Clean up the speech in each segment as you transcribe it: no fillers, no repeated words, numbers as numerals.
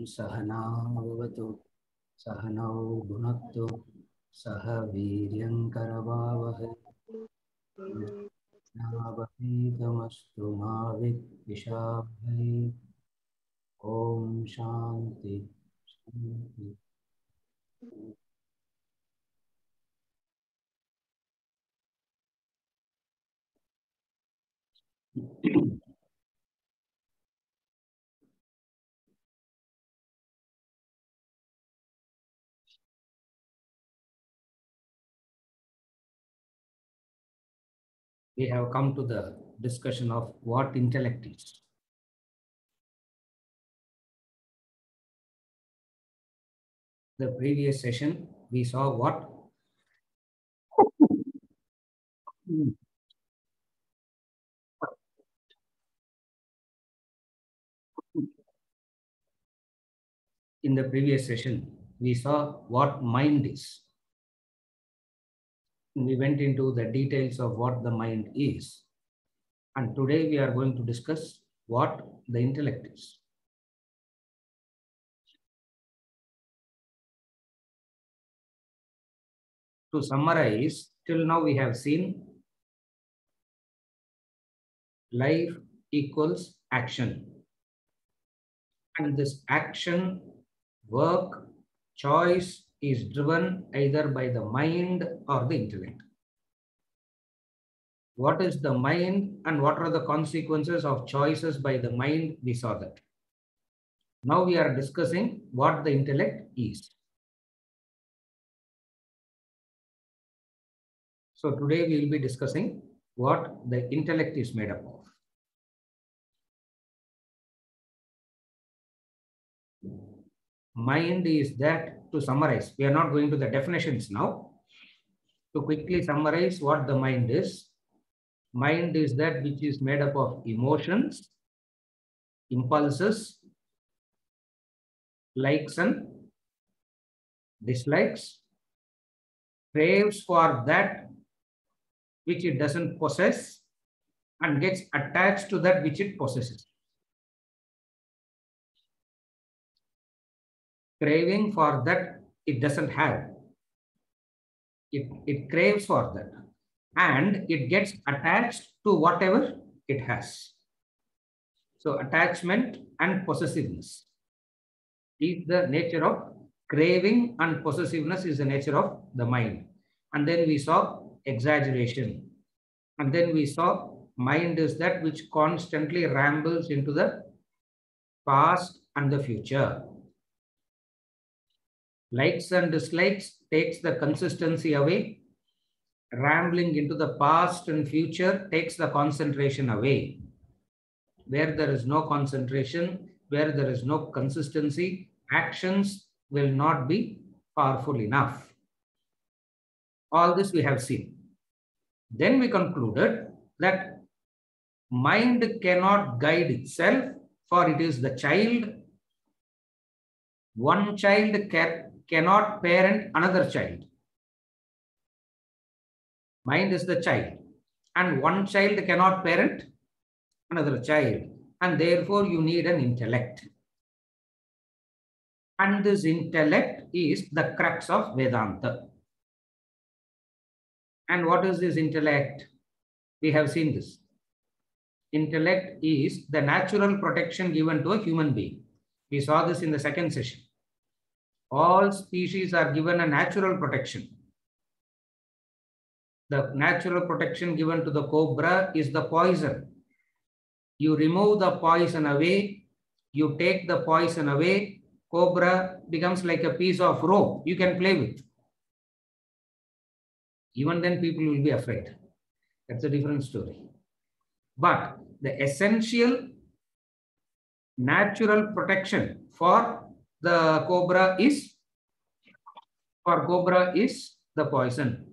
सहना भवतु सहनौ भुनक्तु सह वीर्यङ्करवावहै तेजस्विनावधीतमस्तु मा विद्विषावहै। ॐ शान्ति शान्ति। We have come to the discussion of what intellect is. The previous session, we saw what in the previous session, we saw what mind is. We went into the details of what the mind is. And today we are going to discuss what the intellect is. To summarize, till now we have seen life equals action. And this action, work, choice is driven either by the mind or the intellect. What is the mind and what are the consequences of choices by the mind? We saw that. Now we are discussing what the intellect is. So today we will be discussing what the intellect is made up of. Mind is that, to summarize, we are not going to the definitions now. To quickly summarize what the mind is that which is made up of emotions, impulses, likes and dislikes, craves for that which it doesn't possess, and gets attached to that which it possesses. Craving for that it doesn't have. It craves for that. And it gets attached to whatever it has. So attachment and possessiveness is the nature of craving, and possessiveness is the nature of the mind. And then we saw exaggeration. And then we saw mind is that which constantly rambles into the past and the future. Likes and dislikes takes the consistency away. Rambling into the past and future takes the concentration away. Where there is no concentration, where there is no consistency, actions will not be powerful enough. All this we have seen. Then we concluded that mind cannot guide itself, for it is the child. One child cannot parent another child. Mind is the child, and one child cannot parent another child, and therefore you need an intellect. And this intellect is the crux of Vedanta. And what is this intellect? We have seen this. Intellect is the natural protection given to a human being. We saw this in the second session. All species are given a natural protection. The natural protection given to the cobra is the poison. You remove the poison away, you take the poison away, cobra becomes like a piece of rope you can play with. Even then people will be afraid. That's a different story. But the essential natural protection for the cobra is the poison.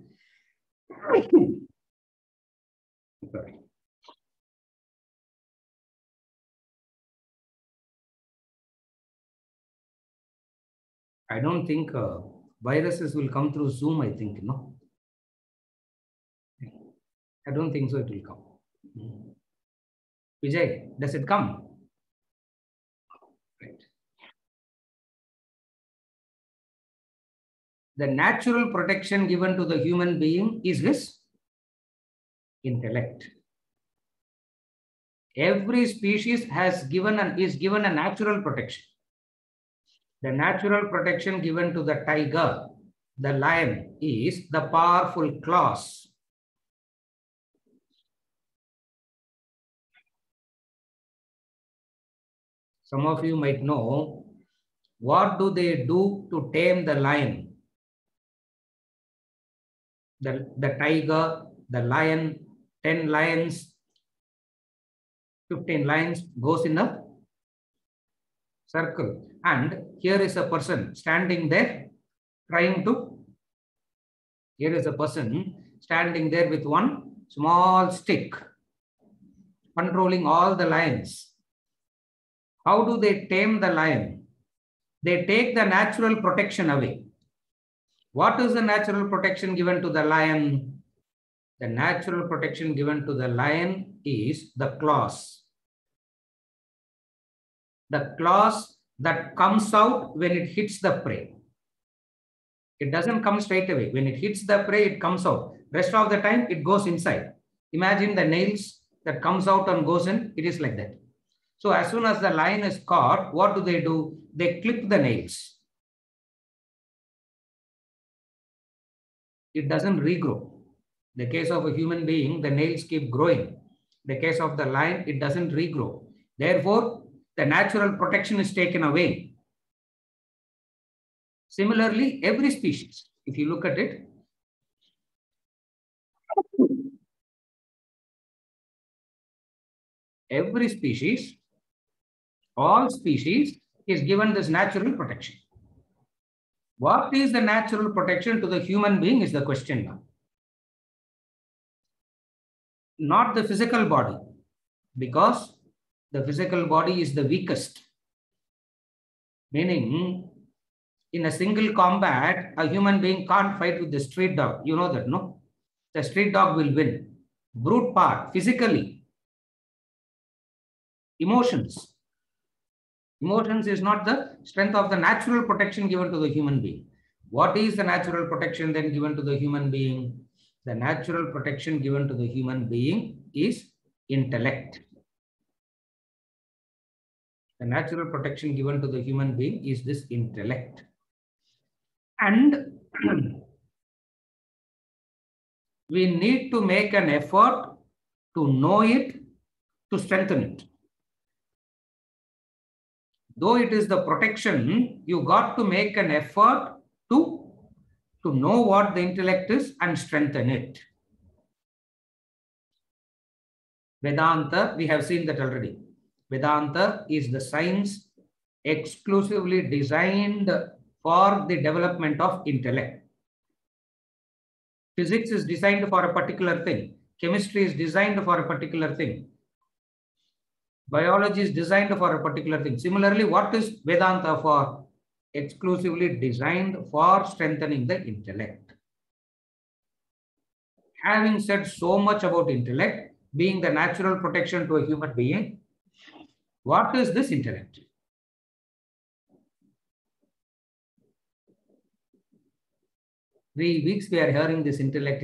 Sorry. I don't think viruses will come through Zoom, I think, no? I don't think so it will come. Vijay, does it come? Right. The natural protection given to the human being is his intellect. Every species is given a natural protection. The natural protection given to the tiger, the lion, is the powerful claws. Some of you might know, what do they do to tame the lion? The tiger, the lion, 10 lions, 15 lions goes in a circle. And here is a person standing there here is a person standing there with one small stick, controlling all the lions. How do they tame the lion? They take the natural protection away. What is the natural protection given to the lion? The natural protection given to the lion is the claws. The claws that comes out when it hits the prey. It doesn't come straight away. When it hits the prey, it comes out. Rest of the time, it goes inside. Imagine the nails that comes out and goes in. It is like that. So as soon as the lion is caught, what do? They clip the nails. It doesn't regrow. In the case of a human being, the nails keep growing. In the case of the lion, it doesn't regrow. Therefore, the natural protection is taken away. Similarly, every species, if you look at it, every species, all species is given this natural protection. What is the natural protection to the human being is the question now. Not the physical body, because the physical body is the weakest. Meaning, in a single combat, a human being can't fight with the street dog. You know that, no? The street dog will win. Brute part, physically. Emotions. Emotions is not the strength of the natural protection given to the human being. What is the natural protection then given to the human being? The natural protection given to the human being is intellect. The natural protection given to the human being is this intellect. And we need to make an effort to know it, to strengthen it. Though it is the protection, you got to make an effort to know what the intellect is and strengthen it. Vedanta, we have seen that already. Vedanta is the science exclusively designed for the development of intellect. Physics is designed for a particular thing. Chemistry is designed for a particular thing. Biology is designed for a particular thing. Similarly, what is Vedanta for? Exclusively designed for strengthening the intellect. Having said so much about intellect being the natural protection to a human being, what is this intellect? Weeks we are hearing this intellect,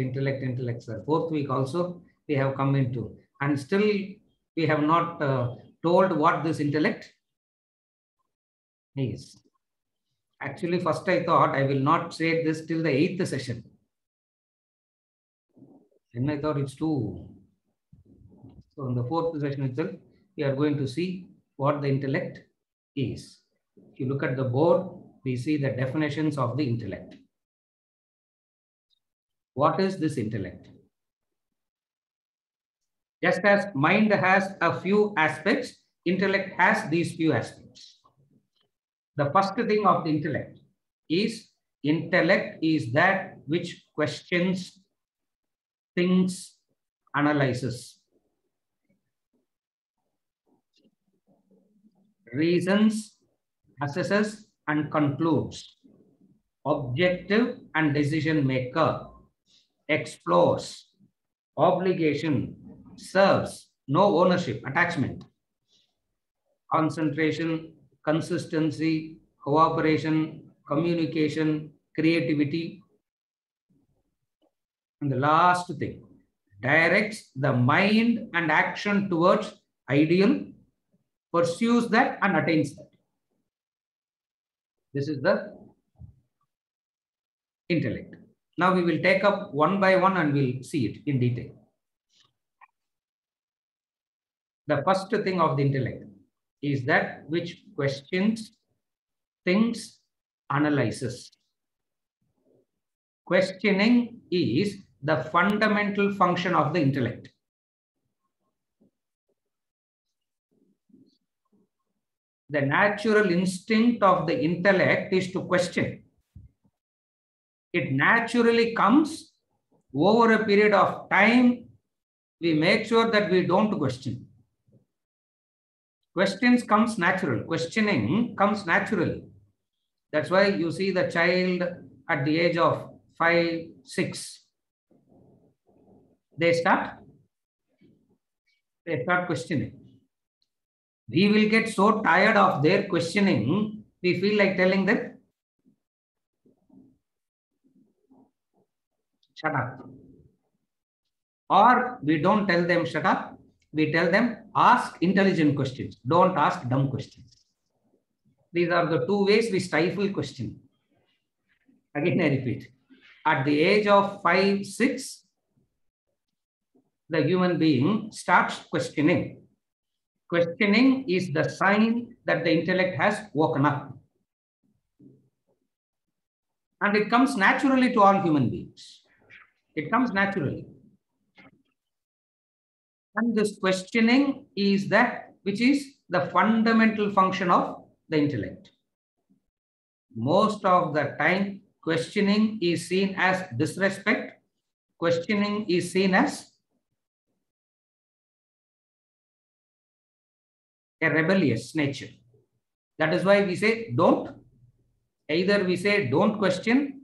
sir. 4th week also we have come into, and still we have not told what this intellect is. Actually, first I thought I will not say this till the 8th session. Then I thought it's too. So in the 4th session itself, we are going to see what the intellect is. If you look at the board, we see the definitions of the intellect. What is this intellect? Just as mind has a few aspects, intellect has these few aspects. The first thing of the intellect is that which questions, thinks, analyzes, reasons, assesses and concludes, objective and decision maker, explores, obligation, serves, no ownership, attachment, concentration, consistency, cooperation, communication, creativity. And the last thing, directs the mind and action towards ideal, pursues that and attains that. This is the intellect. Now we will take up one by one and we'll see it in detail. The first thing of the intellect is that which questions, thinks, analyzes. Questioning is the fundamental function of the intellect. The natural instinct of the intellect is to question. It naturally comes over a period of time. We make sure that we don't question. Questions comes natural. Questioning comes naturally. That's why you see the child at the age of 5, 6. They start questioning. We will get so tired of their questioning, we feel like telling them, shut up. Or we don't tell them shut up. We tell them ask intelligent questions. Don't ask dumb questions. These are the two ways we stifle questioning. Again, I repeat. At the age of 5, 6, the human being starts questioning. Questioning is the sign that the intellect has woken up. And it comes naturally to all human beings. It comes naturally. And this questioning is that which is the fundamental function of the intellect. Most of the time, questioning is seen as disrespect. Questioning is seen as a rebellious nature. That is why we say don't. Either we say don't question.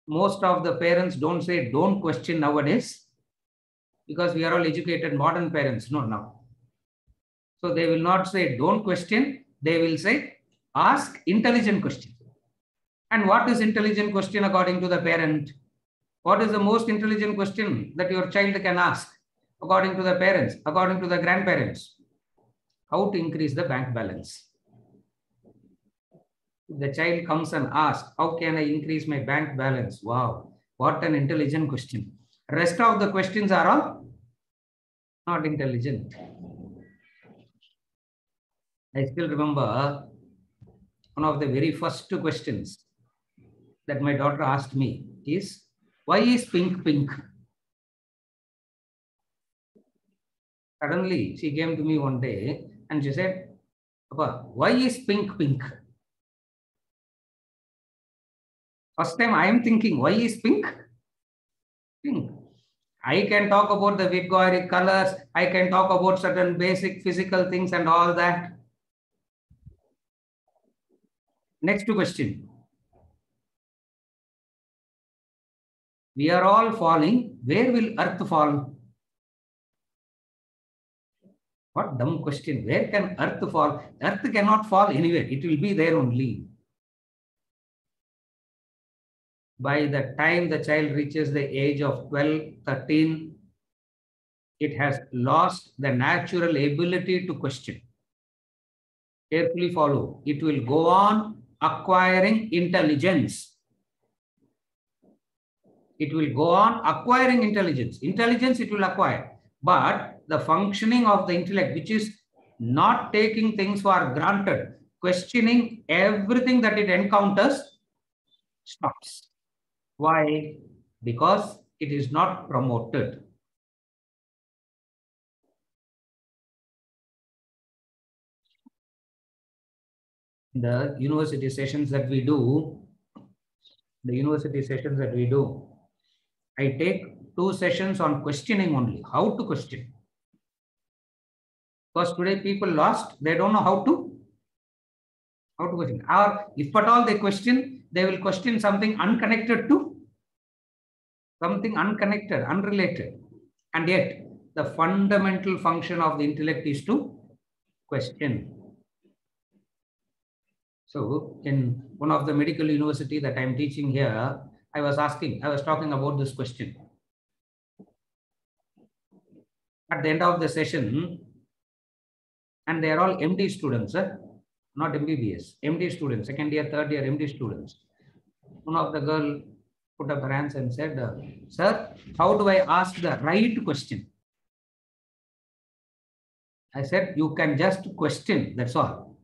Most of the parents don't say don't question nowadays, because we are all educated modern parents, no, now. So they will not say don't question. They will say ask intelligent question. And what is intelligent question according to the parent? What is the most intelligent question that your child can ask according to the parents, according to the grandparents? How to increase the bank balance? The child comes and asks, how can I increase my bank balance? Wow, what an intelligent question. Rest of the questions are all not intelligent. I still remember one of the very first questions that my daughter asked me is, why is pink pink? Suddenly, she came to me one day and she said, Papa, why is pink pink? First time I am thinking, why is pink? Pink. I can talk about the Vygotsky colors. I can talk about certain basic physical things and all that. Next question. We are all falling. Where will Earth fall? What dumb question. Where can Earth fall? Earth cannot fall anywhere. It will be there only. By the time the child reaches the age of 12, 13, it has lost the natural ability to question. Carefully follow. It will go on acquiring intelligence. It will go on acquiring intelligence. Intelligence it will acquire. But the functioning of the intellect, which is not taking things for granted, questioning everything that it encounters, stops. Why? Because it is not promoted. The university sessions that we do, I take 2 sessions on questioning only, how to question. Because today people lost, they don't know how to question. Or if at all they question, they will question something unconnected to something unconnected, unrelated. And yet, the fundamental function of the intellect is to question. So in one of the medical university that I'm teaching here, I was talking about this question. At the end of the session, and they are all MD students, not MBBS, MD students, second year, third year MD students. One of the girl put up her hands and said, sir, how do I ask the right question? I said, you can just question, that's all.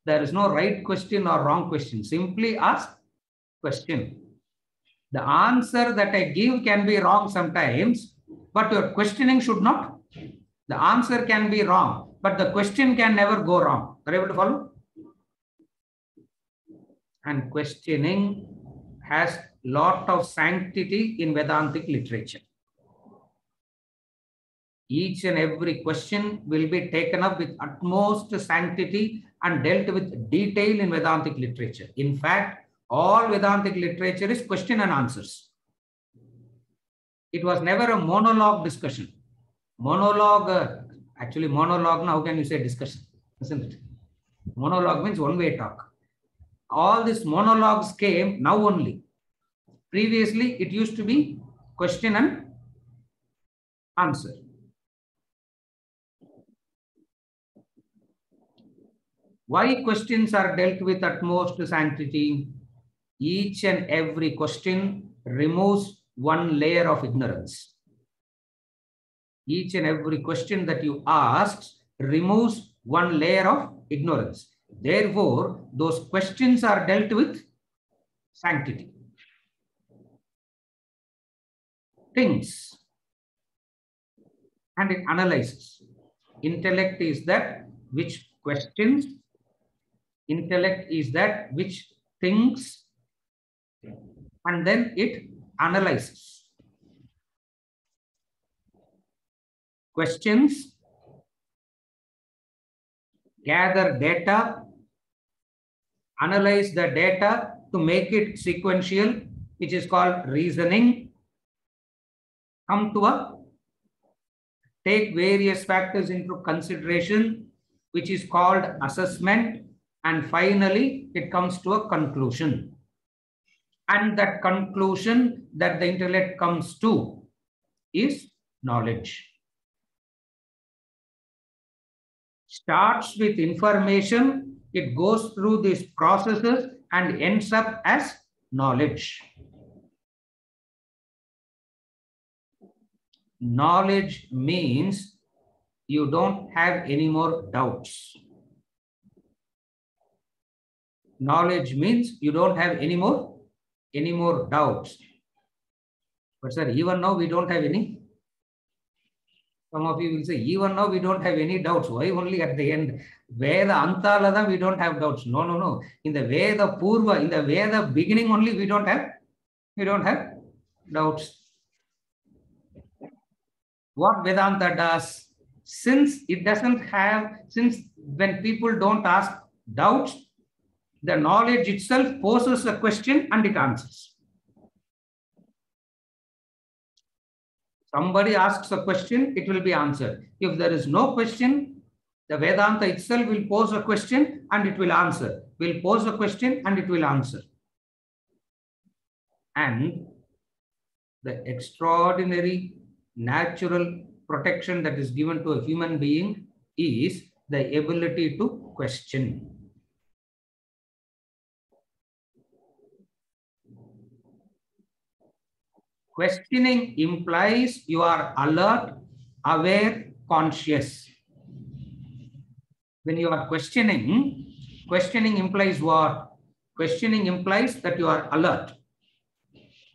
There is no right question or wrong question. Simply ask question. The answer that I give can be wrong sometimes, but your questioning should not. The answer can be wrong, but the question can never go wrong. Are you able to follow? And questioning has lot of sanctity in Vedantic literature. Each and every question will be taken up with utmost sanctity and dealt with detail in Vedantic literature. In fact, all Vedantic literature is question and answers. It was never a monologue discussion. Actually monologue, now how can you say discussion, isn't it? Monologue means one-way talk. All these monologues came now only. Previously, it used to be question and answer. Why questions are dealt with utmost sanctity? Each and every question removes one layer of ignorance. Each and every question that you ask removes one layer of ignorance. Therefore, those questions are dealt with sanctity. Thinks and it analyzes. Intellect is that which questions. Intellect is that which thinks and then it analyzes. Questions, gather data, analyze the data to make it sequential, which is called reasoning. Come to take various factors into consideration, which is called assessment. And finally, it comes to a conclusion. And that conclusion that the intellect comes to is knowledge. Starts with information, it goes through these processes and ends up as knowledge. Knowledge means you don't have any more doubts. Knowledge means you don't have any more doubts. But sir, even now we don't have any. Some of you will say, even now we don't have any doubts. Why only at the end? Veda Antalada we don't have doubts. No. In the Veda Purva, in the Veda beginning only we don't have doubts. What Vedanta does, since when people don't ask doubts, the knowledge itself poses a question and it answers. Somebody asks a question, it will be answered. If there is no question, the Vedanta itself will pose a question and it will answer. Will pose a question and it will answer. And the extraordinary natural protection that is given to a human being is the ability to question. Questioning implies you are alert, aware, conscious. When you are questioning implies what? Questioning implies that you are alert.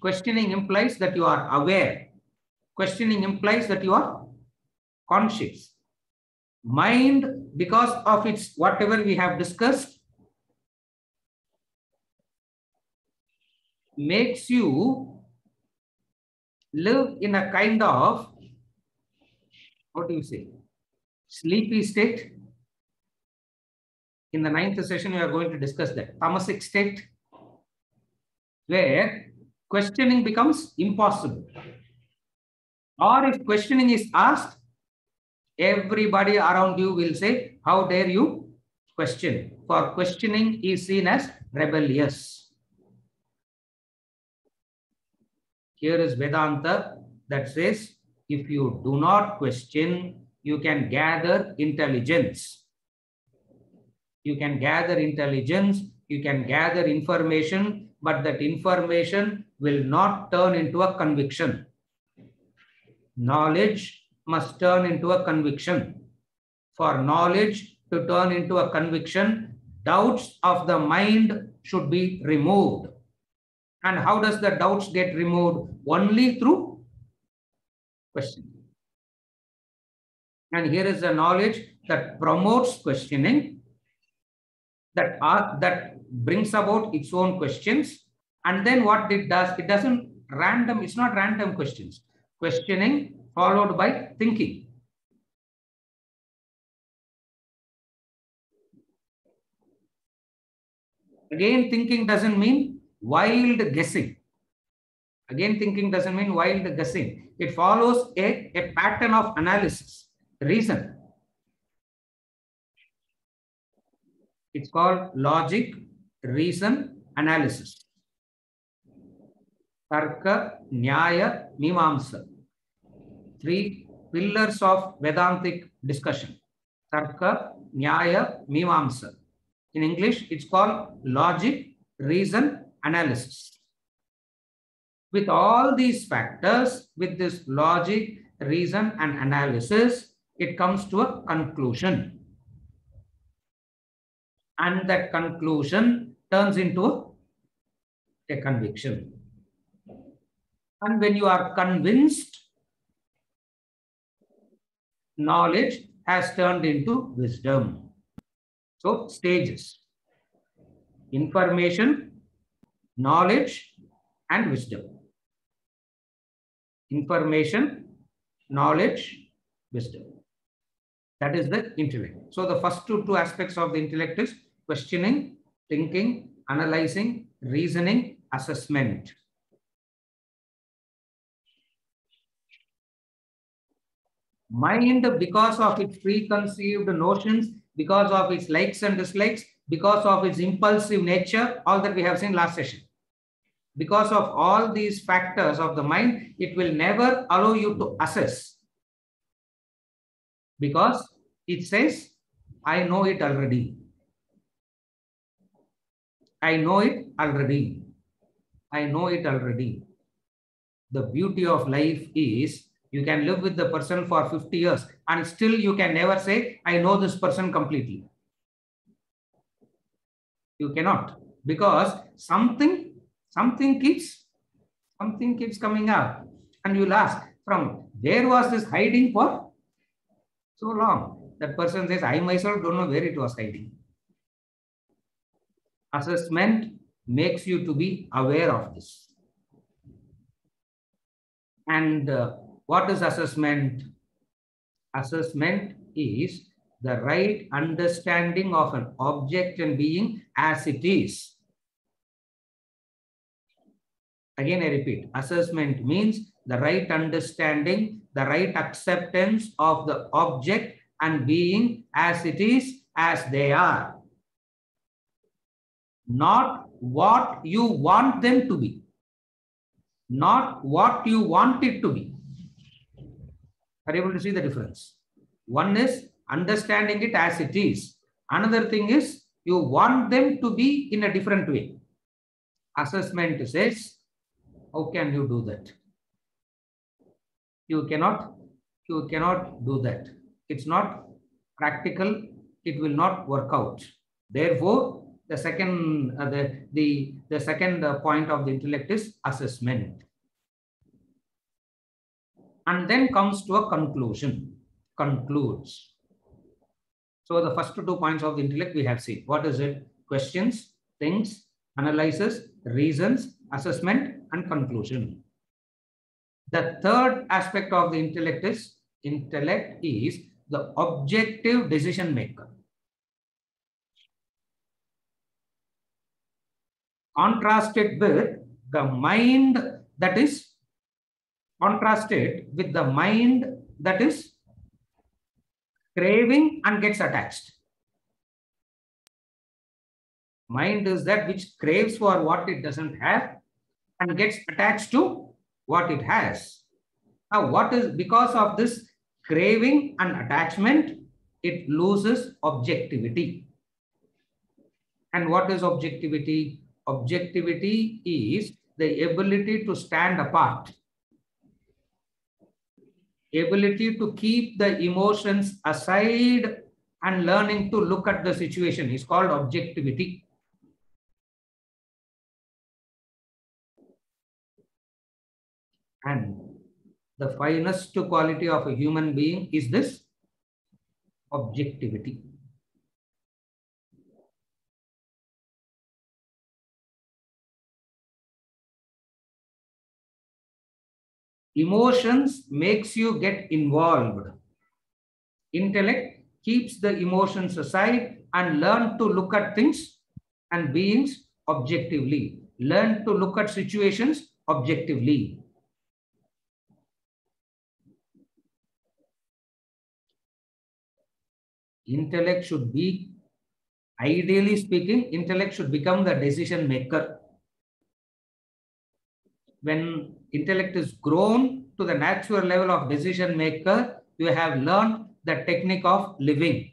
Questioning implies that you are aware. Questioning implies that you are conscious. Mind, because of its whatever we have discussed, makes you live in a kind of, what do you say, sleepy state. In the 9th session, we are going to discuss that. Tamasic state, where questioning becomes impossible. Or if questioning is asked, everybody around you will say, how dare you question. For questioning is seen as rebellious. Here is Vedanta that says, if you do not question, you can gather intelligence. You can gather intelligence, you can gather information, but that information will not turn into a conviction. Knowledge must turn into a conviction. For knowledge to turn into a conviction, doubts of the mind should be removed. And how does the doubts get removed? Only through questioning. And here is the knowledge that promotes questioning, that brings about its own questions. And then what it does, it doesn't random, it's not random questions. Questioning followed by thinking. Again, thinking doesn't mean wild guessing. Again, thinking doesn't mean wild guessing. It follows a pattern of analysis, reason. It's called logic, reason, analysis. Tarka, Nyaya, Mimamsa. Three pillars of Vedantic discussion. Tarka, Nyaya, Mimamsa. In English, it's called logic, reason, analysis. With all these factors, with this logic, reason, and analysis, it comes to a conclusion. And that conclusion turns into a conviction. And when you are convinced, knowledge has turned into wisdom. So, stages: information, knowledge, and wisdom. Information, knowledge, wisdom. That is the intellect. So, the first two aspects of the intellect is questioning, thinking, analyzing, reasoning, assessment. Mind, because of its preconceived notions, because of its likes and dislikes, because of its impulsive nature, all that we have seen last session. Because of all these factors of the mind, it will never allow you to assess. Because it says, I know it already. I know it already. I know it already. The beauty of life is you can live with the person for 50 years and still you can never say, I know this person completely. You cannot, because something keeps coming up. And you'll ask, from where was this hiding for so long? That person says, I myself don't know where it was hiding. Assessment makes you to be aware of this. And what is assessment? Assessment is the right understanding of an object and being as it is. Again, I repeat, assessment means the right understanding, the right acceptance of the object and being as it is, as they are. Not what you want them to be. Not what you want it to be. Are you able to see the difference? One is understanding it as it is. Another thing is you want them to be in a different way. Assessment says, how can you do that? You cannot do that. It's not practical. It will not work out. Therefore, the second the second point of the intellect is assessment. And then comes to a conclusion. Concludes. So the first 2 points of the intellect we have seen. What is it? Questions, thinks, analyzes, reasons, assessment, and conclusion. The third aspect of the intellect is the objective decision maker. Contrasted with the mind that is craving and gets attached. Mind is that which craves for what it doesn't have and gets attached to what it has. Now, what is because of this craving and attachment, it loses objectivity. And what is objectivity? Objectivity is the ability to stand apart, ability to keep the emotions aside and learning to look at the situation is called objectivity. And the finest quality of a human being is this objectivity. Emotions makes you get involved. Intellect keeps the emotions aside and learn to look at things and beings objectively. Learn to look at situations objectively. Intellect should be, ideally speaking, intellect should become the decision maker. When intellect is grown to the natural level of decision maker, you have learned the technique of living.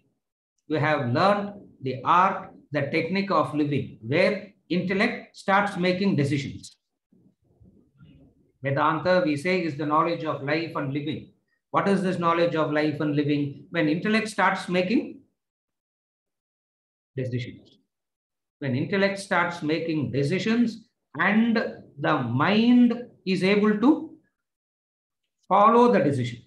You have learned the art, the technique of living, where intellect starts making decisions. Vedanta, we say, is the knowledge of life and living. What is this knowledge of life and living? When intellect starts making decisions. When intellect starts making decisions and the mind is able to follow the decision.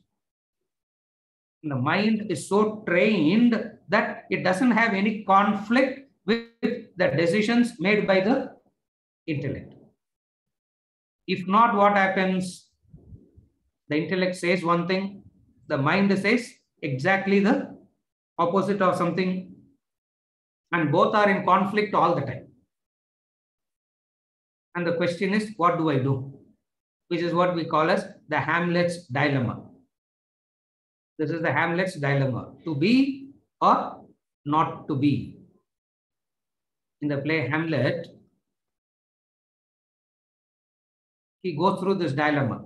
The mind is so trained that it doesn't have any conflict with the decisions made by the intellect. If not, what happens? The intellect says one thing, the mind says exactly the opposite of something, and both are in conflict all the time. And the question is, what do I do? Which is what we call as the Hamlet's dilemma. This is the Hamlet's dilemma, to be or not to be. In the play Hamlet, he goes through this dilemma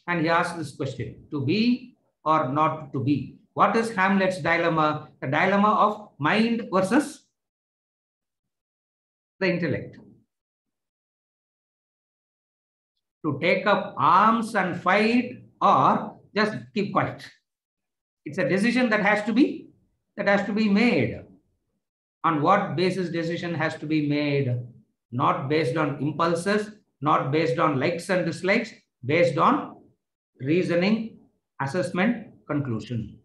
and he asks this question, to be or not to be. What is Hamlet's dilemma? The dilemma of mind versus the intellect. To take up arms and fight or just keep quiet. It's a decision that has to be made. On what basis decision has to be made? Not based on impulses, not based on likes and dislikes, based on reasoning, assessment, conclusion.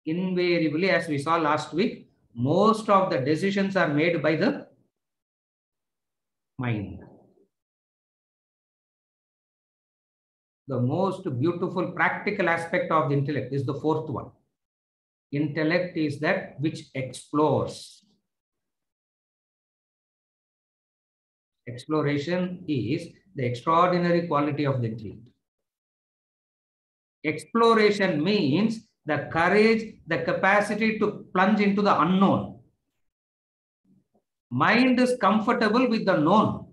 Invariably, as we saw last week, most of the decisions are made by the mind. The most beautiful practical aspect of the intellect is the fourth one. Intellect is that which explores. Exploration is the extraordinary quality of the intellect. Exploration means the courage, the capacity to plunge into the unknown. Mind is comfortable with the known.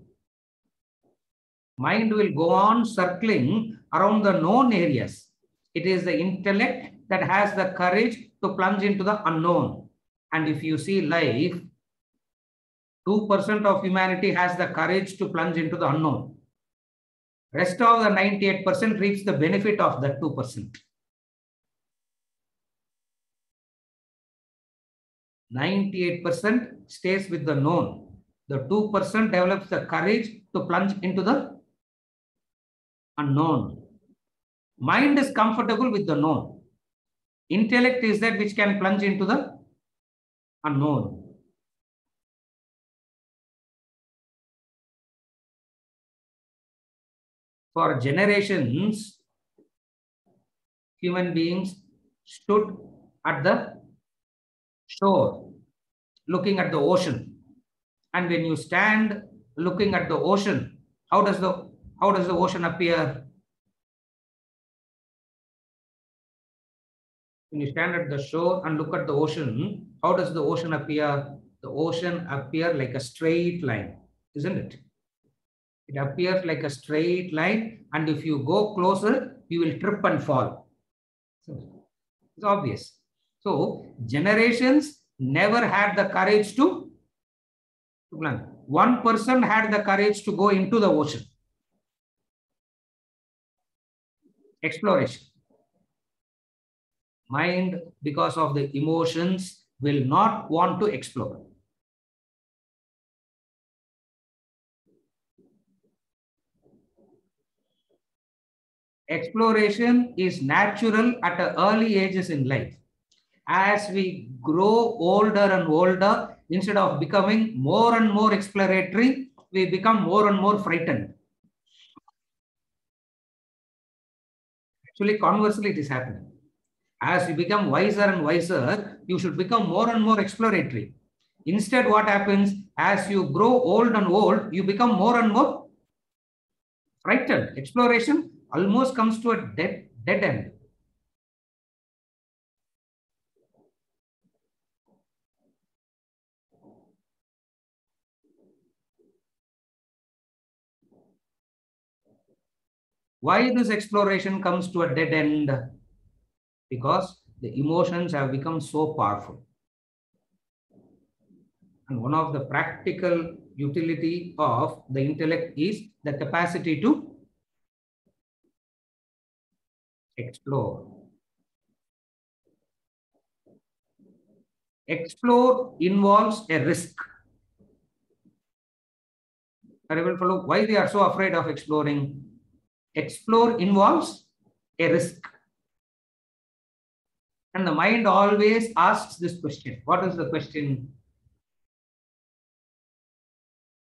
Mind will go on circling around the known areas. It is the intellect that has the courage to plunge into the unknown. And if you see life, 2% of humanity has the courage to plunge into the unknown. Rest of the 98% reaps the benefit of that 2%. 98% stays with the known. The 2% develops the courage to plunge into the unknown. Mind is comfortable with the known. Intellect is that which can plunge into the unknown. For generations, human beings stood at the shore, looking at the ocean. And when you stand looking at the ocean, how does the ocean appear? When you stand at the shore and look at the ocean, how does the ocean appear? the ocean appear like a straight line, isn't it? It appears like a straight line, and if you go closer, you will trip and fall. So it's obvious. So generations never had the courage to plan. One person had the courage to go into the ocean. Exploration. Mind, because of the emotions, will not want to explore. Exploration is natural at early ages in life. As we grow older and older, instead of becoming more and more exploratory, we become more and more frightened. Actually, conversely, it is happening. As you become wiser and wiser, you should become more and more exploratory. Instead, what happens as you grow old and old, you become more and more frightened. Exploration almost comes to a dead end. Why this exploration comes to a dead end? Because the emotions have become so powerful. And one of the practical utility of the intellect is the capacity to explore. Explore involves a risk. Are you able to follow why we are so afraid of exploring? Explore involves a risk. And the mind always asks this question. What is the question?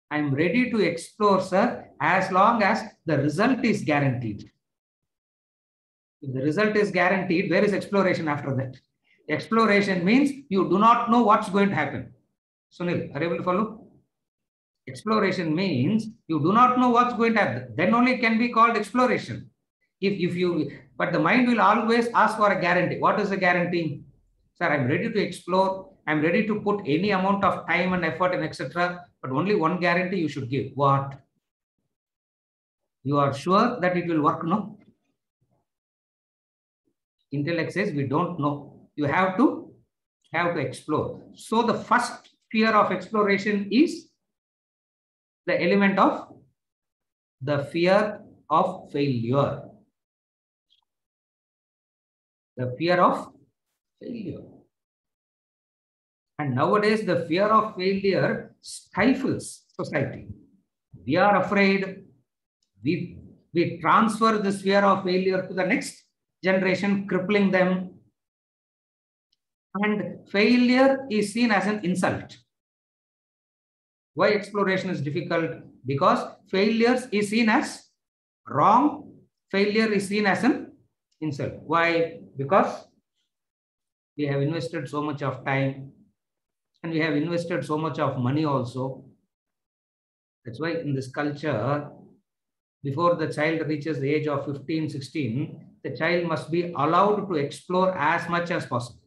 I'm ready to explore, sir, as long as the result is guaranteed. If the result is guaranteed, where is exploration after that? Exploration means you do not know what's going to happen. Sunil, are you able to follow? Exploration means you do not know what's going to happen. Then only it can be called exploration. But the mind will always ask for a guarantee. What is the guarantee? Sir, I'm ready to explore. I'm ready to put any amount of time and effort and etc. But only one guarantee you should give. What? You are sure that it will work? No. Intellect says we don't know. You have to explore. So the first fear of exploration is the element of the fear of failure. The fear of failure. And nowadays, the fear of failure stifles society. We are afraid. We transfer this fear of failure to the next generation, crippling them. And failure is seen as an insult. Why exploration is difficult? Because failure is seen as wrong. Failure is seen as an insult. Why? Because we have invested so much of time and we have invested so much of money also. That's why in this culture, before the child reaches the age of 15, 16, the child must be allowed to explore as much as possible.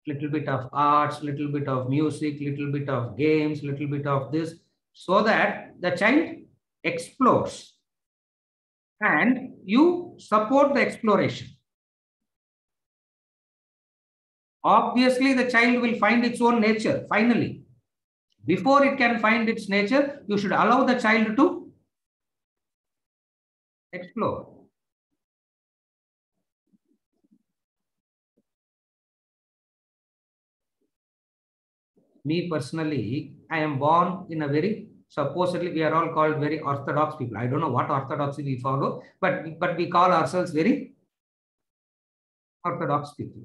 Little bit of arts, little bit of music, little bit of games, little bit of this, so that the child explores and you support the exploration. Obviously, the child will find its own nature finally. Before it can find its nature, you should allow the child to explore. Me personally, I am born in a very, supposedly we are all called very orthodox people. I don't know what orthodoxy we follow, but we call ourselves very orthodox people.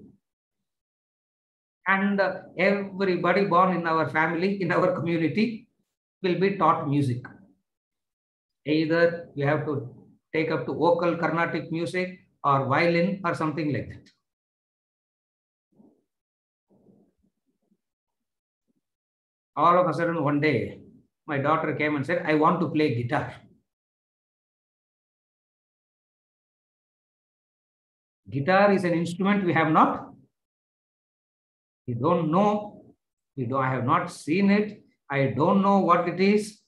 And everybody born in our family, in our community, will be taught music. Either you have to take up to vocal Carnatic music or violin or something like that. All of a sudden, one day, my daughter came and said, I want to play guitar. Guitar is an instrument we have not. We don't know. I have not seen it. I don't know what it is.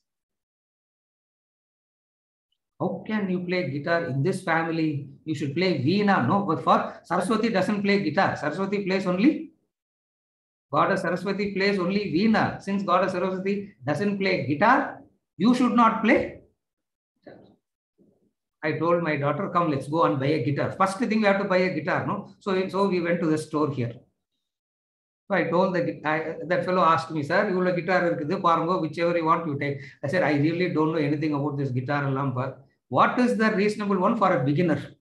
How can you play guitar in this family? You should play veena. No, but for Saraswati doesn't play guitar. Saraswati plays only, Goddess Saraswati plays only veena. Since Goddess Saraswati doesn't play guitar, you should not play. I told my daughter, come, let's go and buy a guitar. First thing we have to buy a guitar, no? So we went to the store here. So I told that fellow asked me, sir, you have a guitar, whichever you want, you take. I said, I really don't know anything about this guitar. What is the reasonable one for a beginner?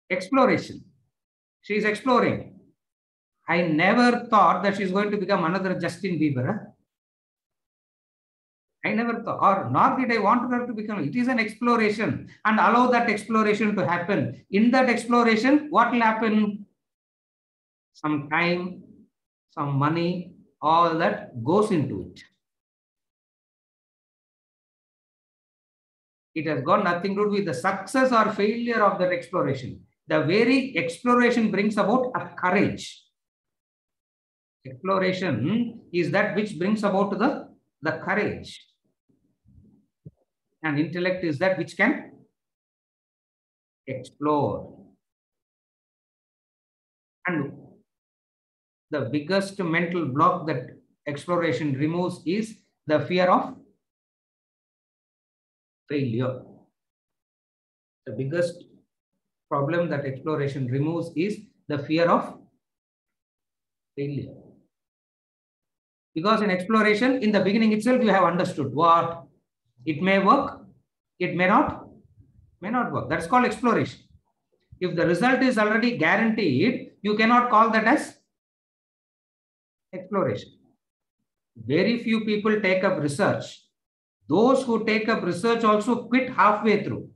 Exploration. She is exploring. I never thought that she's going to become another Justin Bieber. Huh? I never thought, or nor did I want her to become. It is an exploration, and allow that exploration to happen. In that exploration, what will happen? Some time, some money, all that goes into it. It has got nothing to do with the success or failure of that exploration. The very exploration brings about a courage. Exploration is that which brings about the courage. And intellect is that which can explore. And the biggest mental block that exploration removes is the fear of failure. The biggest problem that exploration removes is the fear of failure. Because in exploration, in the beginning itself, you have understood what it may work, it may not work. That's called exploration. If the result is already guaranteed, you cannot call that as exploration. Very few people take up research. Those who take up research also quit halfway through.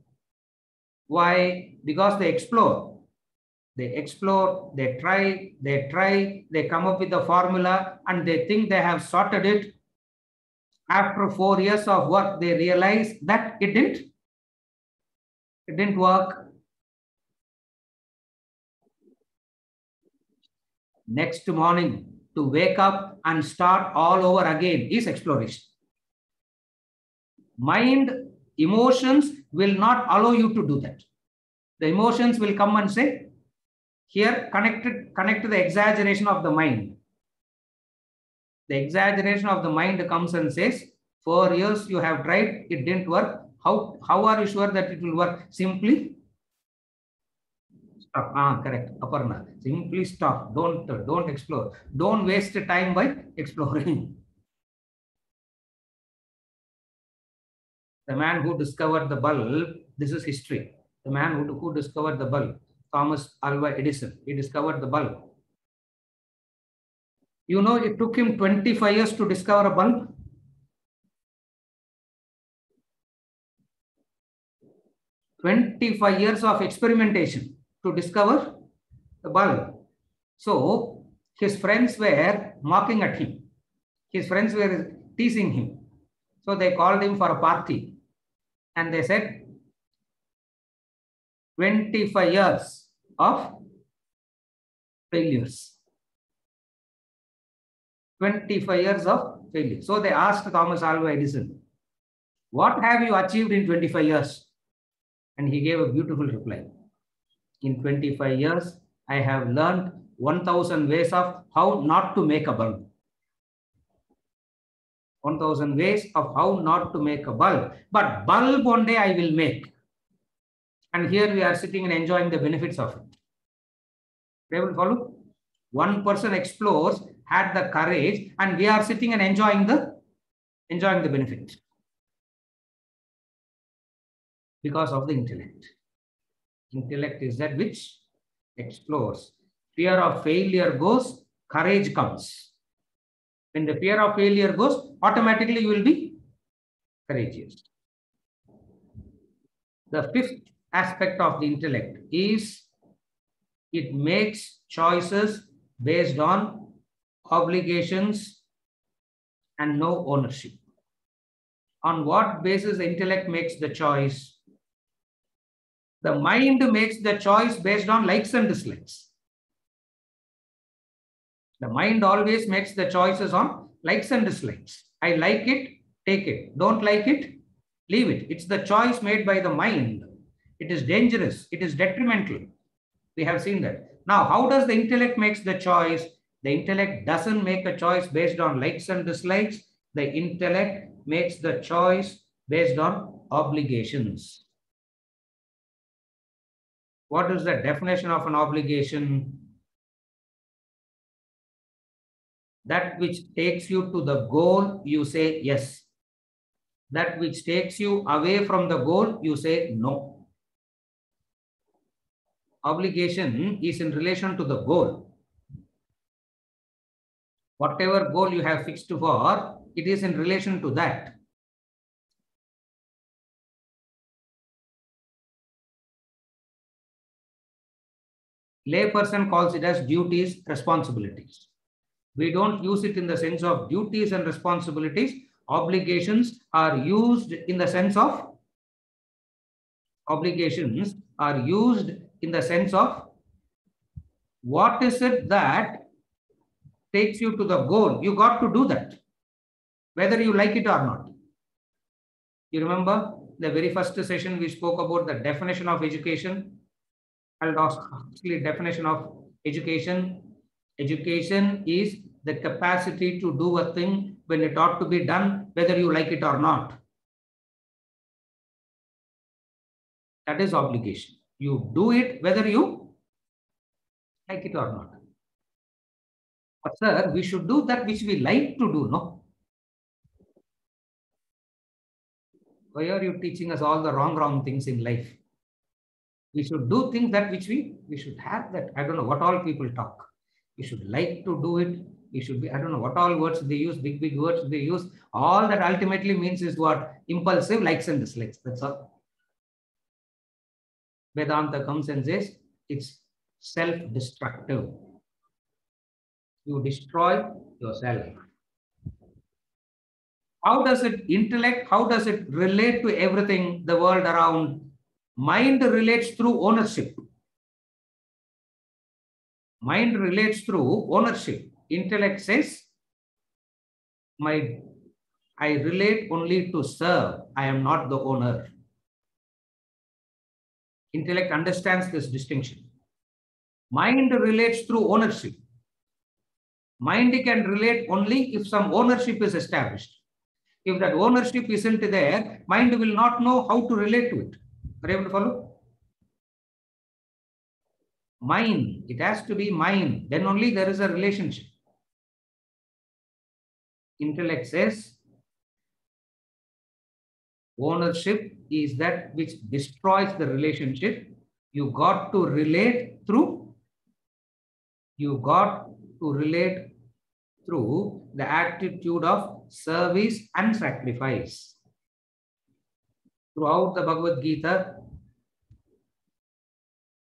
Why? Because they explore. They explore, they try, they come up with a formula and they think they have sorted it. After 4 years of work, they realize that it didn't work. Next morning, to wake up and start all over again is exploration. Mind, emotions will not allow you to do that. The emotions will come and say, here, connect to the exaggeration of the mind. The exaggeration of the mind comes and says, 4 years you have tried, it didn't work. How are you sure that it will work? Simply stop. Correct, Aparna. Simply stop. Don't explore. Don't waste time by exploring. The man who discovered the bulb, this is history. The man who discovered the bulb, Thomas Alva Edison, he discovered the bulb. You know, it took him 25 years to discover a bulb. 25 years of experimentation to discover the bulb. So his friends were mocking at him. His friends were teasing him. So they called him for a party. And they said, 25 years of failures. 25 years of failure. So they asked Thomas Alva Edison, what have you achieved in 25 years? And he gave a beautiful reply. In 25 years, I have learned 1,000 ways of how not to make a bulb. 1,000 ways of how not to make a bulb. But bulb one day I will make. And here we are sitting and enjoying the benefits of it. They will follow. One person explores, had the courage, and we are sitting and enjoying the benefit. Because of the intellect. Intellect is that which explores. Fear of failure goes, courage comes. When the fear of failure goes, automatically you will be courageous. The fifth aspect of the intellect is it makes choices based on obligations and no ownership. On what basis the intellect makes the choice? The mind makes the choice based on likes and dislikes. The mind always makes the choices on likes and dislikes. I like it, take it. Don't like it, leave it. It's the choice made by the mind. It is dangerous. It is detrimental. We have seen that. Now, how does the intellect makes the choice? The intellect doesn't make a choice based on likes and dislikes. The intellect makes the choice based on obligations. What is the definition of an obligation? That which takes you to the goal, you say yes. That which takes you away from the goal, you say no. Obligation is in relation to the goal. Whatever goal you have fixed for, it is in relation to that. Layperson calls it as duties, responsibilities. We don't use it in the sense of duties and responsibilities. Obligations are used in the sense of what is it that takes you to the goal. You got to do that, whether you like it or not. You remember the very first session we spoke about the definition of education. I'll ask actually definition of education. Education is the capacity to do a thing when it ought to be done, whether you like it or not. That is obligation. You do it whether you like it or not. But sir, we should do that which we like to do, no? Why are you teaching us all the wrong things in life? We should do things that which we should have that. I don't know what all people talk. We should like to do it. We should be, I don't know what all words they use, big words they use. All that ultimately means is what? Impulsive likes and dislikes. That's all. Vedanta comes and says it's self-destructive. You destroy yourself. How does it intellect? How does it relate to everything, the world around? Mind relates through ownership. Mind relates through ownership. Intellect says, I relate only to serve. I am not the owner. Intellect understands this distinction. Mind relates through ownership. Mind can relate only if some ownership is established. If that ownership isn't there, mind will not know how to relate to it. Are you able to follow? Mine, it has to be mine. Then only there is a relationship. Intellect says ownership is that which destroys the relationship. You got to relate through the attitude of service and sacrifice. Throughout the Bhagavad Gita,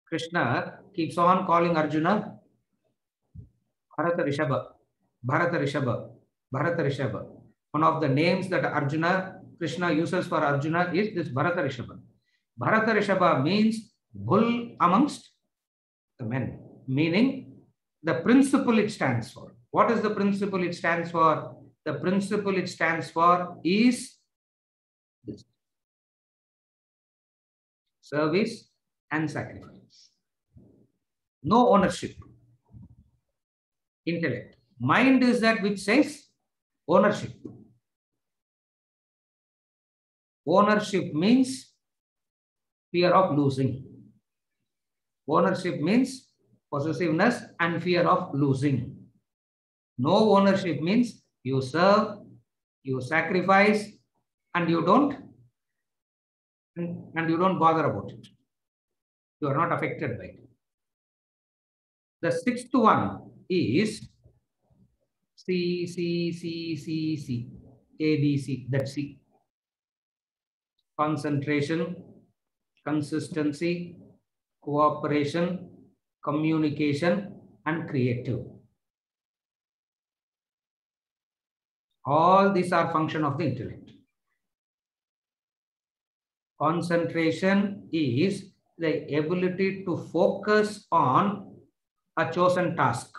Krishna keeps on calling Arjuna Bharata Rishabha, Bharata Rishabha, Bharata Rishabha. One of the names that Krishna uses for Arjuna is this Bharata Rishabha. Bharata Rishabha means bull amongst the men, meaning the principle it stands for. What is the principle it stands for? The principle it stands for is this: service and sacrifice. No ownership. Intellect. Mind is that which says ownership. Ownership means fear of losing. Ownership means possessiveness and fear of losing. No ownership means you serve, you sacrifice, and you don't bother about it. You are not affected by it. The sixth one is C, ABC, that's C. Concentration, consistency, cooperation, communication, and creative. All these are function of the intellect. Concentration is the ability to focus on a chosen task.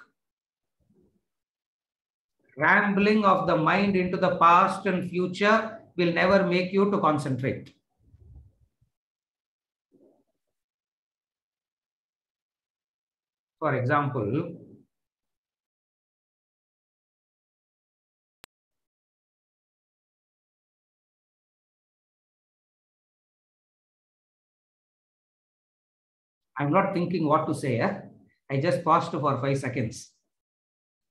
Rambling of the mind into the past and future will never make you to concentrate. For example, I'm not thinking what to say. I just paused for 5 seconds.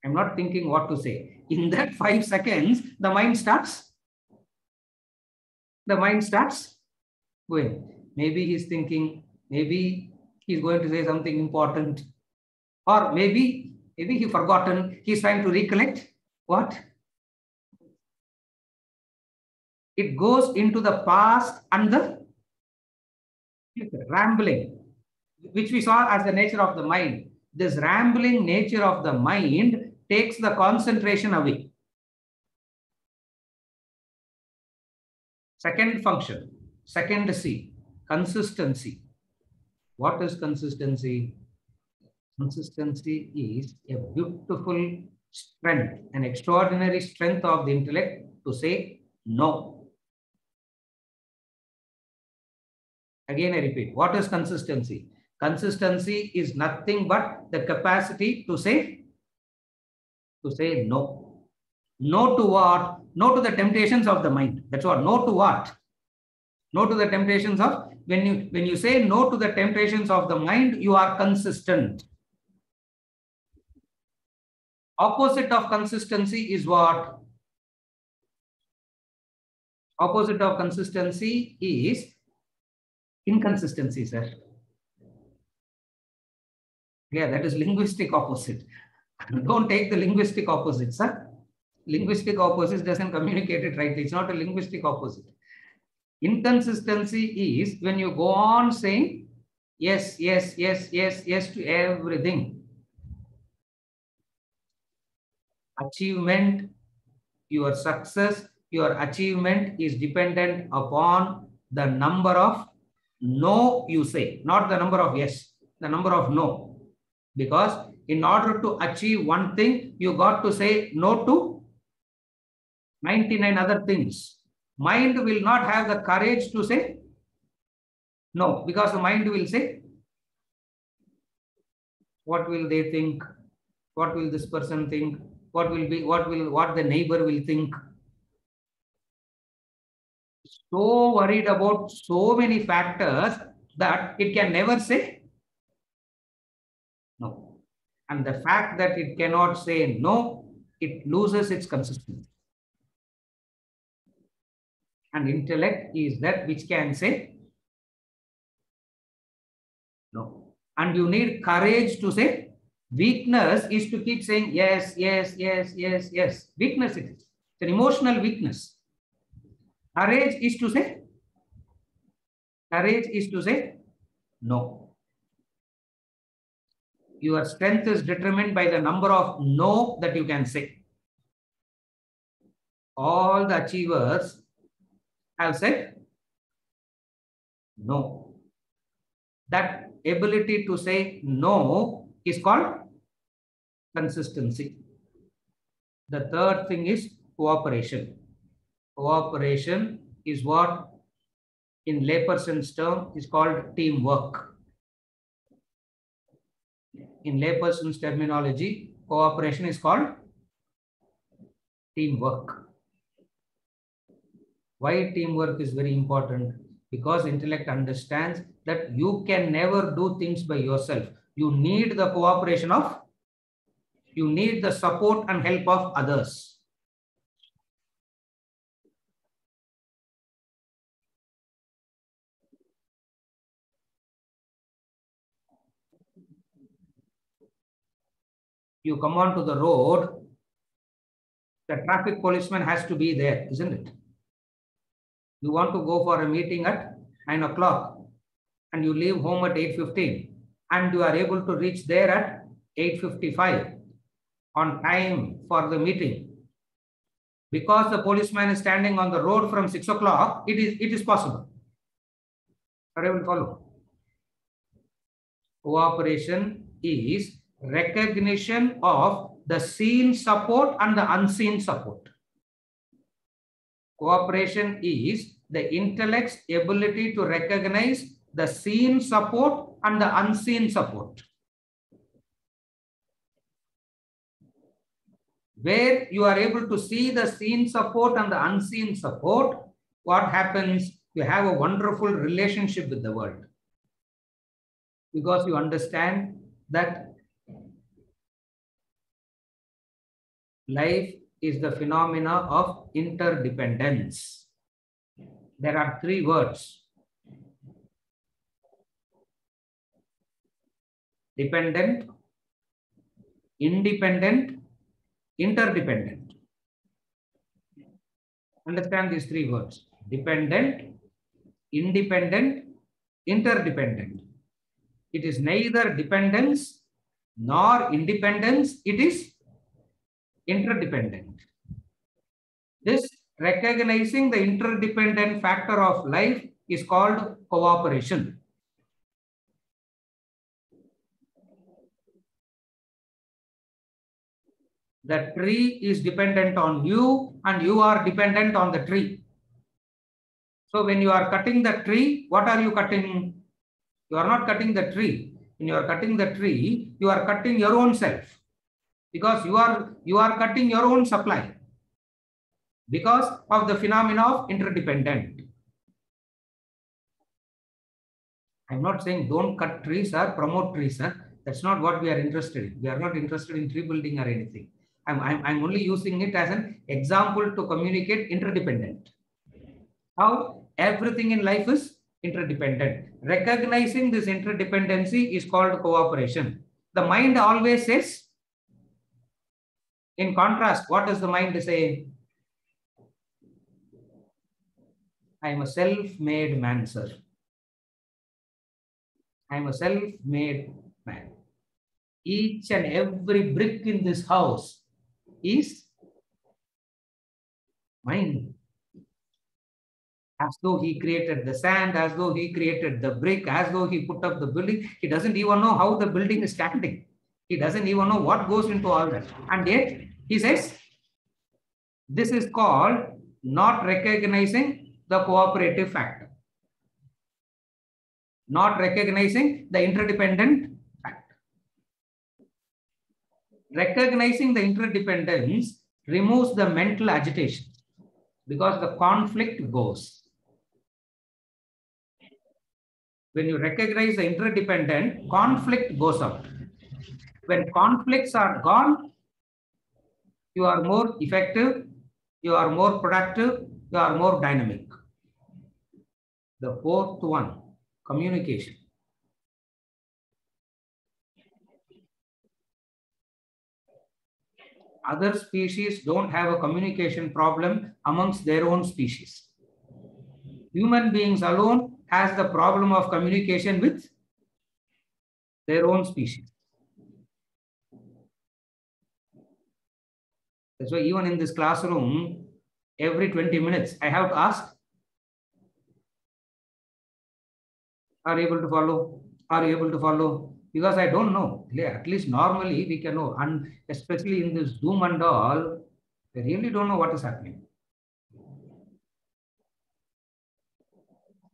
I'm not thinking what to say. In that 5 seconds, the mind starts going. Maybe he's thinking, maybe he's going to say something important, or maybe he forgotten. He's trying to recollect what? It goes into the past and the future, rambling, which we saw as the nature of the mind. This rambling nature of the mind takes the concentration away. Second function, second C, consistency. What is consistency? Consistency is a beautiful strength, an extraordinary strength of the intellect to say no. Again, I repeat, what is consistency? Consistency is nothing but the capacity to say no. No to what? No to the temptations of the mind. That's what. No to what? No to the temptations of, when you say no to the temptations of the mind, you are consistent. Opposite of consistency is what? Opposite of consistency is inconsistency, sir. Yeah, that is linguistic opposite. Don't take the linguistic opposite, sir. Linguistic opposite doesn't communicate it rightly. It's not a linguistic opposite. Inconsistency is when you go on saying yes, yes, yes, yes, yes to everything. Achievement, your success, your achievement is dependent upon the number of no you say, not the number of yes, the number of no. Because in order to achieve one thing, you got to say no to 99 other things. Mind will not have the courage to say no, because the mind will say, what will they think? What will this person think? What the neighbor will think? So worried about so many factors that it can never say no. And the fact that it cannot say no, it loses its consistency. And intellect is that which can say no. And you need courage to say. Weakness is to keep saying yes, yes, yes, yes, yes. Weakness it is. It's an emotional weakness. Courage is to say no. Your strength is determined by the number of no that you can say. All the achievers have said no. That ability to say no is called consistency. The third thing is cooperation. Cooperation is what in layperson's term is called teamwork. In layperson's terminology, cooperation is called teamwork. Why teamwork is very important? Because intellect understands that you can never do things by yourself. You need the cooperation of, you need the support and help of others. You come onto the road, the traffic policeman has to be there, isn't it? You want to go for a meeting at 9 o'clock and you leave home at 8:15 and you are able to reach there at 8:55 on time for the meeting. Because the policeman is standing on the road from 6 o'clock, it is possible. Are you able to follow? Cooperation is recognition of the seen support and the unseen support. Cooperation is the intellect's ability to recognize the seen support and the unseen support. Where you are able to see the seen support and the unseen support, what happens? You have a wonderful relationship with the world. Because you understand that life is the phenomena of interdependence. There are three words: dependent, independent, interdependent. Understand these three words: dependent, independent, interdependent. It is neither dependence nor independence, it is interdependent. This recognizing the interdependent factor of life is called cooperation. The tree is dependent on you and you are dependent on the tree. So when you are cutting the tree, what are you cutting? You are not cutting the tree. When you are cutting the tree, you are cutting your own self. Because you are cutting your own supply. Because of the phenomena of interdependent. I'm not saying don't cut trees or promote trees, sir. That's not what we are interested in. We are not interested in tree building or anything. I'm only using it as an example to communicate interdependent. How everything in life is interdependent. Recognizing this interdependency is called cooperation. The mind always says, in contrast, what does the mind say? I am a self-made man, sir. I am a self-made man. Each and every brick in this house is mine. As though he created the sand, as though he created the brick, as though he put up the building. He doesn't even know how the building is standing. He doesn't even know what goes into all that. And yet, he says, this is called not recognizing the cooperative factor. Not recognizing the interdependent factor. Recognizing the interdependence removes the mental agitation because the conflict goes. When you recognize the interdependent, conflict goes out. When conflicts are gone, you are more effective, you are more productive, you are more dynamic. The fourth one, communication. Other species don't have a communication problem amongst their own species. Human beings alone has the problem of communication with their own species. That's why even in this classroom, every 20 minutes, I have to ask, are you able to follow? Are you able to follow? Because I don't know. At least normally we can know. And especially in this Zoom and all, I really don't know what is happening.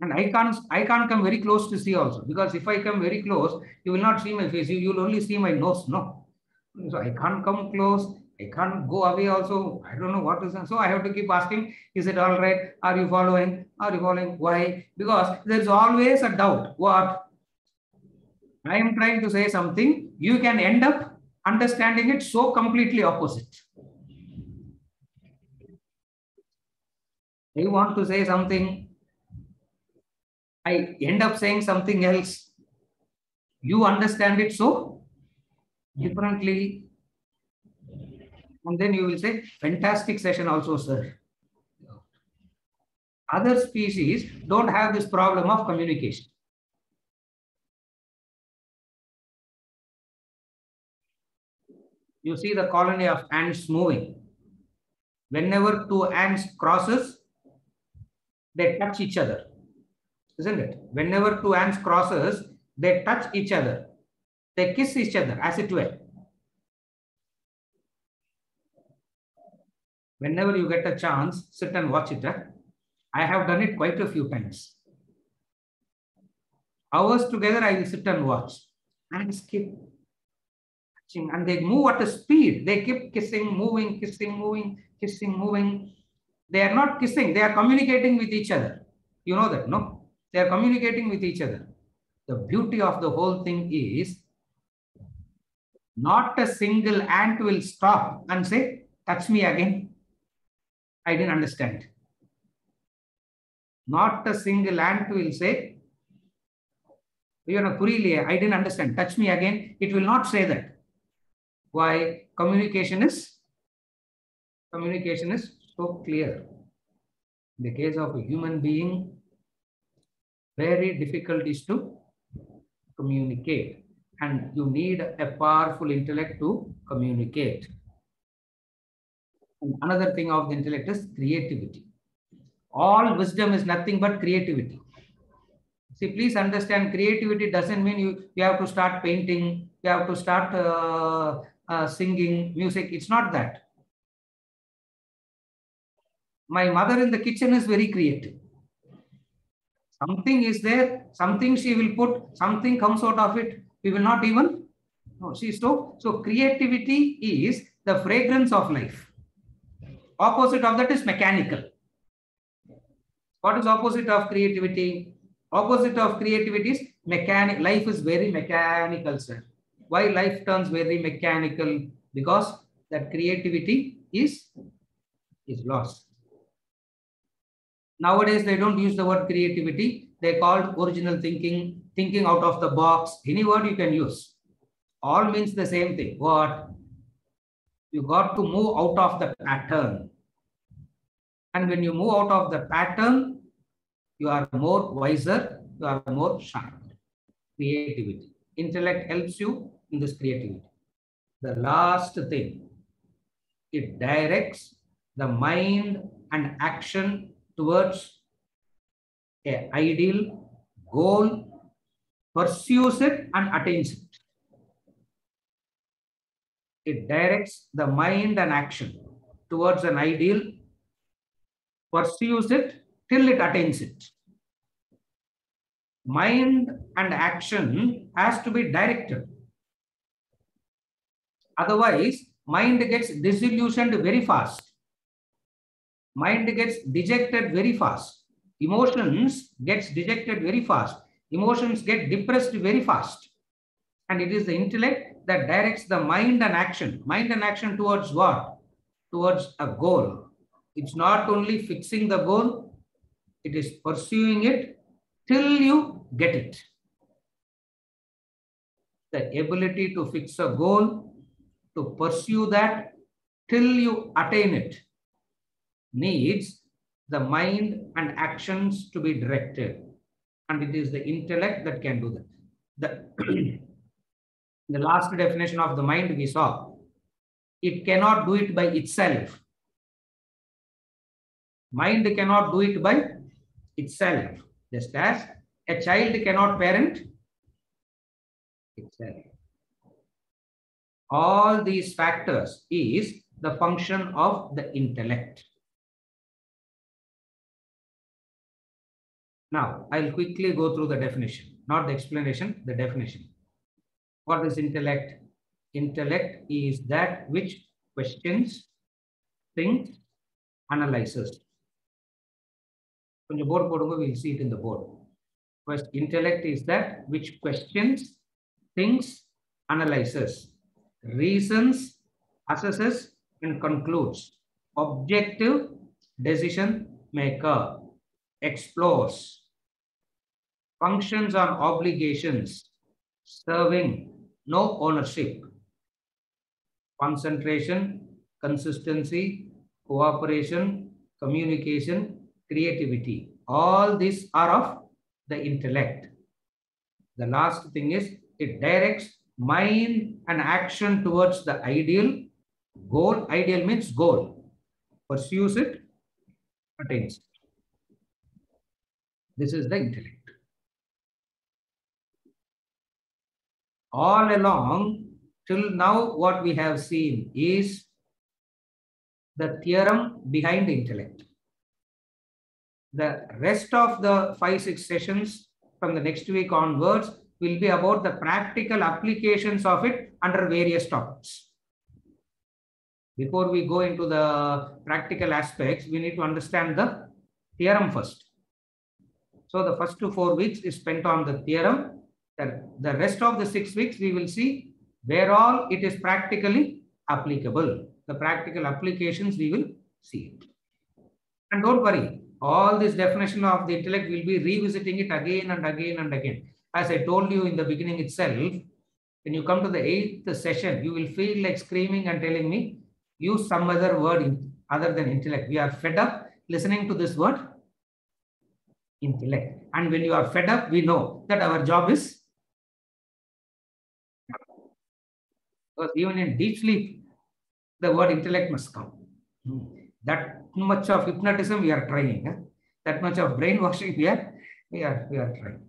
And I can't come very close to see also. Because if I come very close, you will not see my face. You will only see my nose. No. So I can't come close. I can't go away also. I don't know what is. So I have to keep asking, is it all right? Are you following? Are you following? Why? Because there's always a doubt. What? I am trying to say something. You can end up understanding it so completely opposite. I want to say something. I end up saying something else. You understand it so differently. And then you will say, fantastic session also, sir. Other species don't have this problem of communication. You see the colony of ants moving. Whenever two ants crosses, they touch each other. Isn't it? Whenever two ants crosses, they touch each other. They kiss each other, as it were. Whenever you get a chance, sit and watch it. I have done it quite a few times. Hours together, I will sit and watch and skip. And they move at a speed. They keep kissing, moving, kissing, moving, kissing, moving. They are not kissing. They are communicating with each other. You know that, no? They are communicating with each other. The beauty of the whole thing is not a single ant will stop and say, touch me again. I didn't understand. Not a single ant will say, I didn't understand. Touch me again. It will not say that. Why? Communication is so clear. In the case of a human being, very difficult is to communicate. And you need a powerful intellect to communicate. And another thing of the intellect is creativity. All wisdom is nothing but creativity. See, please understand, creativity doesn't mean you have to start painting, you have to start singing, music. It's not that. My mother in the kitchen is very creative. Something is there, something she will put, something comes out of it. We will not even know. See, so creativity is the fragrance of life. Opposite of that is mechanical. What is opposite of creativity? Opposite of creativity is mechanic. Life is very mechanical, sir. Why life turns very mechanical? Because that creativity is lost. Nowadays, they don't use the word creativity. They call original thinking, thinking out of the box. Any word you can use. All means the same thing. What? You got to move out of the pattern. And when you move out of the pattern, you are more wiser, you are more sharp. Creativity. Intellect helps you in this creativity. The last thing, it directs the mind and action towards an ideal goal, pursues it and attains it. It directs the mind and action towards an ideal, pursues it till it attains it. Mind and action has to be directed. Otherwise, mind gets disillusioned very fast. Mind gets dejected very fast. Emotions gets dejected very fast. Emotions get depressed very fast. And it is the intellect that directs the mind and action. Mind and action towards what? Towards a goal. It's not only fixing the goal, it is pursuing it till you get it. The ability to fix a goal, to pursue that till you attain it, needs the mind and actions to be directed. And it is the intellect that can do that. The last definition of the mind we saw, it cannot do it by itself. Mind cannot do it by itself. Just as a child cannot parent itself. All these factors is the function of the intellect. Now, I'll quickly go through the definition, not the explanation, the definition. What is intellect? Intellect is that which questions, thinks, analyzes. When you board, we'll see it in the board. First, intellect is that which questions, thinks, analyzes, reasons, assesses, and concludes. Objective decision maker, explores, functions on obligations, serving, no ownership, concentration, consistency, cooperation, communication, creativity. All these are of the intellect. The last thing is it directs mind and action towards the ideal goal. Ideal means goal. Pursues it, attains it. This is the intellect. All along, till now, what we have seen is the theorem behind intellect. The rest of the 5-6 sessions from the next week onwards will be about the practical applications of it under various topics. Before we go into the practical aspects, we need to understand the theorem first. So the first 4 weeks is spent on the theorem. The rest of the 6 weeks, we will see where all it is practically applicable. The practical applications, we will see it. And don't worry, all this definition of the intellect, will be revisiting it again and again and again. As I told you in the beginning itself, when you come to the 8th session, you will feel like screaming and telling me, use some other word other than intellect. We are fed up listening to this word, intellect. And when you are fed up, we know that our job is, because even in deep sleep, the word intellect must come. That much of hypnotism we are trying. That much of brainwashing we are trying.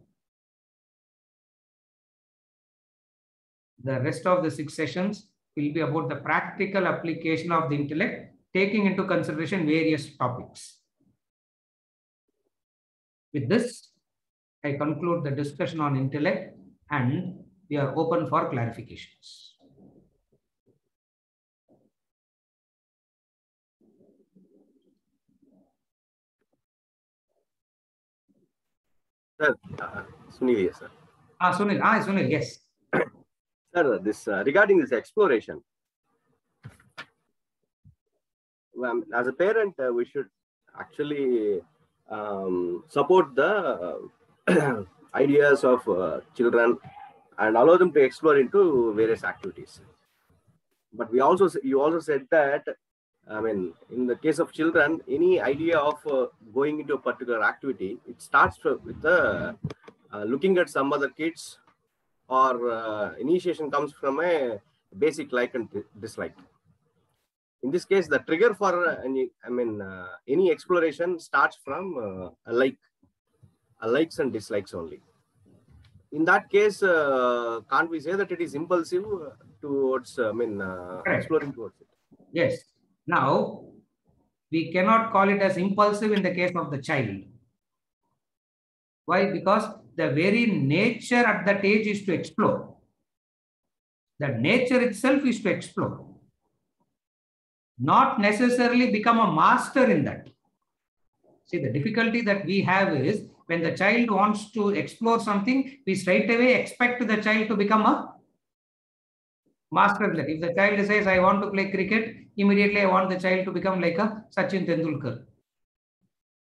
The rest of the 6 sessions will be about the practical application of the intellect, taking into consideration various topics. With this, I conclude the discussion on intellect, and we are open for clarifications. Sir, Sunil, yes, sir. Sunil, yes. Sir, this regarding this exploration, as a parent, we should actually support the ideas of children and allow them to explore into various activities. But you also said that, I mean, in the case of children, any idea of going into a particular activity, it starts with the looking at some other kids, or initiation comes from a basic like and dislike. In this case, the trigger for any exploration starts from likes and dislikes only. In that case, can't we say that it is impulsive towards exploring towards it? Yes. Now, we cannot call it as impulsive in the case of the child. Why? Because the very nature at that age is to explore. The nature itself is to explore. Not necessarily become a master in that. See, the difficulty that we have is when the child wants to explore something, we straight away expect the child to become a master in that. If the child says, I want to play cricket, immediately I want the child to become like a Sachin Tendulkar.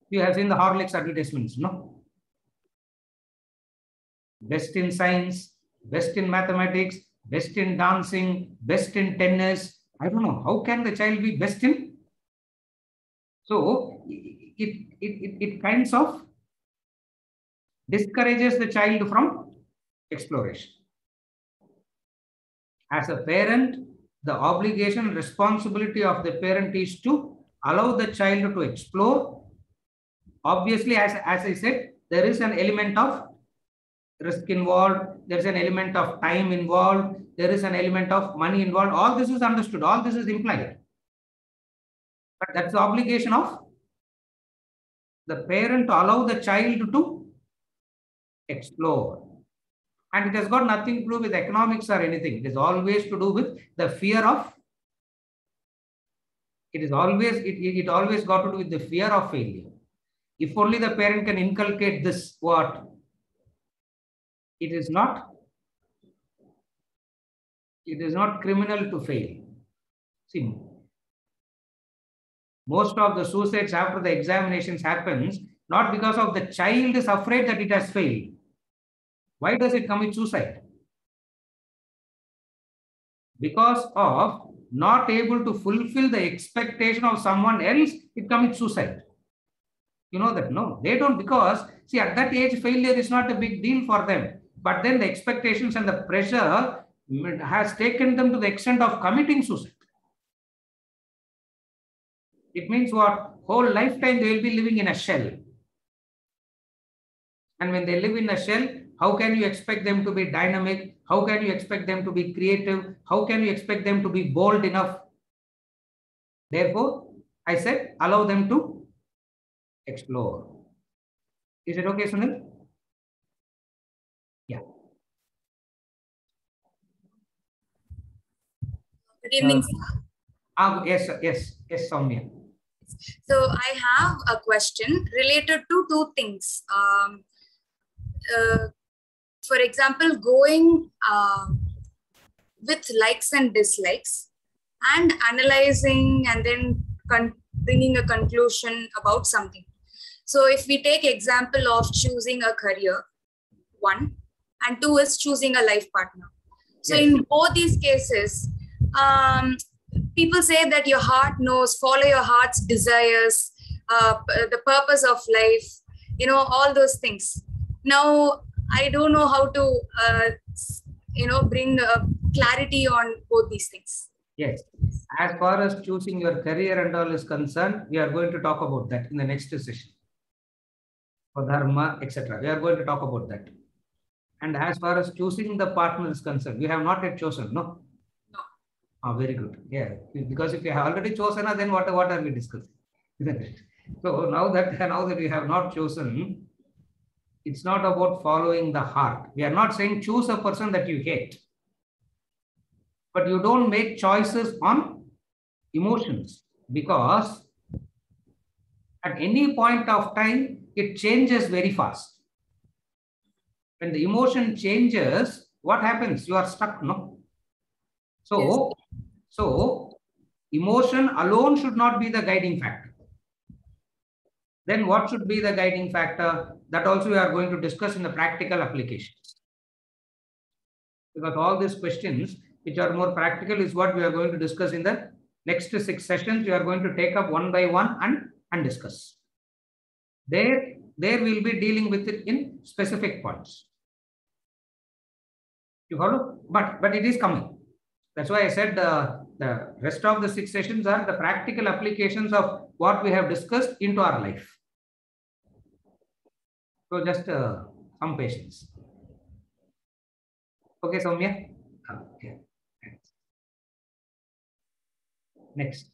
You have seen the Horlicks advertisements, no? Best in science, best in mathematics, best in dancing, best in tennis. I don't know. How can the child be best in? So it kinds of discourages the child from exploration. As a parent, the obligation and responsibility of the parent is to allow the child to explore. Obviously, as I said, there is an element of risk involved, there is an element of time involved, there is an element of money involved. All this is understood, all this is implied. But that's the obligation of the parent to allow the child to explore. And it has got nothing to do with economics or anything. It is always to do with the fear of, it always got to do with the fear of failure. If only the parent can inculcate this, what? It is not criminal to fail. See, most of the suicides after the examinations happens not because of the child is afraid that it has failed. Why does it commit suicide? Because of not able to fulfill the expectation of someone else, it commits suicide. You know that? No, they don't, because see, at that age, failure is not a big deal for them. But then the expectations and the pressure has taken them to the extent of committing suicide. It means what? Whole lifetime they will be living in a shell. And when they live in a shell, how can you expect them to be dynamic? How can you expect them to be creative? How can you expect them to be bold enough? Therefore, I said allow them to explore. Is it okay, Sunil? Yeah. Good evening. Yes, Soumya. So I have a question related to two things. For example, going with likes and dislikes and analyzing and then bringing a conclusion about something. So if we take example of choosing a career, 1, and 2 is choosing a life partner. So in both these cases, people say that your heart knows, follow your heart's desires, the purpose of life, all those things. Now, I don't know how to, bring clarity on both these things. Yes. As far as choosing your career and all is concerned, we are going to talk about that in the next session. For dharma, etc. We are going to talk about that. And as far as choosing the partner is concerned, we have not yet chosen, no? No. Oh, very good. Yeah. Because if you have already chosen, then what are we discussing? Isn't it? So now that we have not chosen, it's not about following the heart. We are not saying choose a person that you hate. But you don't make choices on emotions, because at any point of time, it changes very fast. When the emotion changes, what happens? You are stuck, no? So emotion alone should not be the guiding factor. Then what should be the guiding factor? That also we are going to discuss in the practical applications. Because all these questions, which are more practical, is what we are going to discuss in the next 6 sessions. We are going to take up one by one and discuss. There we'll be dealing with it in specific points. You follow? But it is coming. That's why I said the rest of the 6 sessions are the practical applications of what we have discussed into our life. So just some patience. Okay, Soumya? Okay. Next